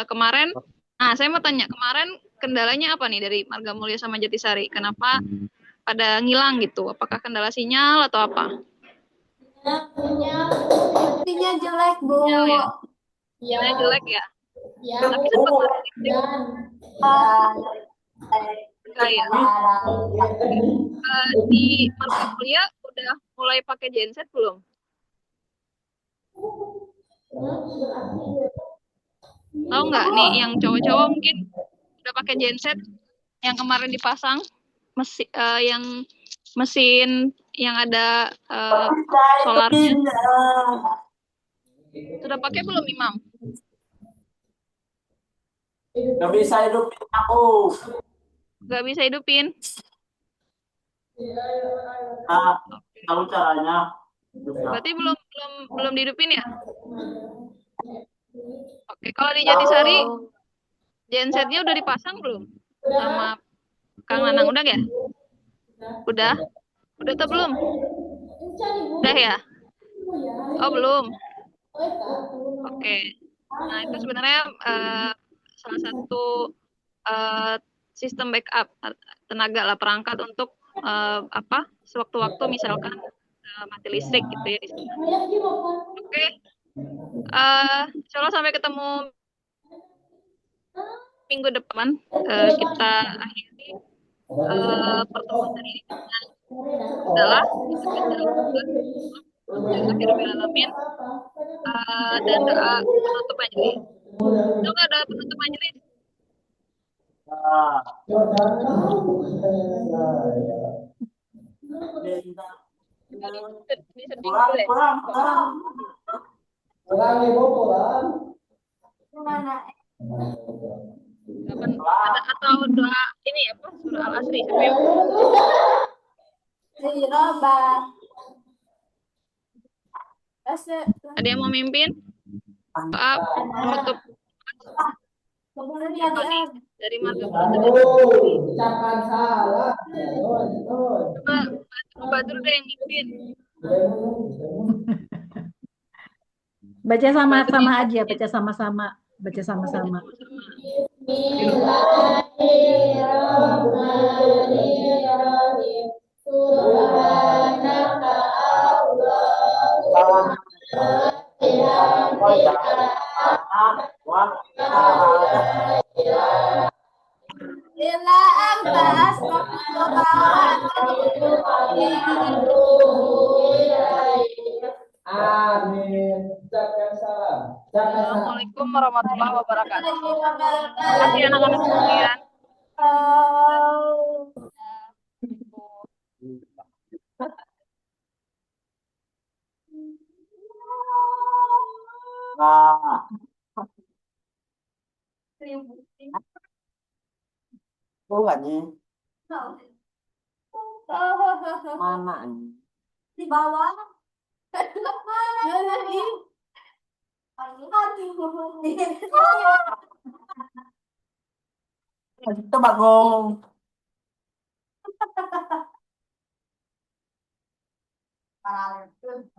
[SPEAKER 1] kemarin. Nah, saya mau tanya, kemarin kendalanya apa nih dari Marga Mulia sama Jatisari? Kenapa pada ngilang gitu? Apakah kendala sinyal atau apa?
[SPEAKER 4] Sinyal jelek, Bu.
[SPEAKER 1] Sinyal ya? Sinyalnya jelek ya?
[SPEAKER 4] Ya,
[SPEAKER 1] Tapi sempat kali ya. Di Marga Mulia udah mulai pakai genset belum? Tahu nggak nih yang cowok-cowok mungkin udah pakai genset yang kemarin dipasang yang mesin yang ada solarnya. Sudah pakai belum, Imam?
[SPEAKER 7] Gak bisa hidupin aku.
[SPEAKER 1] Nggak bisa hidupin.
[SPEAKER 7] Nah, tahu caranya.
[SPEAKER 1] Berarti belum dihidupin ya? Oke, kalau di Jatisari gensetnya udah dipasang belum? Sama Kang Nanang udah ya? Udah? Udah atau belum? Udah ya? Oh, belum. Oke. Nah, itu sebenarnya salah satu sistem backup tenaga lah, perangkat untuk sewaktu-waktu misalkan mati listrik gitu ya di sana. Oke. Insya Allah sampai ketemu minggu depan. Kita akhiri pertemuan hari ini adalah Alhamdulillahirobbilalamin dan doa penutup majelis. Itu nggak ada penutup majelis? Diseding boleh. Ada atau doa ini apa surah Al-Asri siapa yang ada yang mau mimpin? Doa penutup dari Marga
[SPEAKER 5] Ucapan salah.
[SPEAKER 1] Coba Badru deh yang mimpin.
[SPEAKER 3] Baca sama-sama aja, baca sama-sama, baca sama-sama.
[SPEAKER 5] Bismillahirrahmanirrahim. Subhanaka Allah. Amin. Ucapkan salam.
[SPEAKER 1] Assalamualaikum warahmatullahi wabarakatuh. Terima kasih anak-anak sekalian.
[SPEAKER 7] Nah, enggak nih. Mana nih? Di bawah. Itu bagong. Biasa.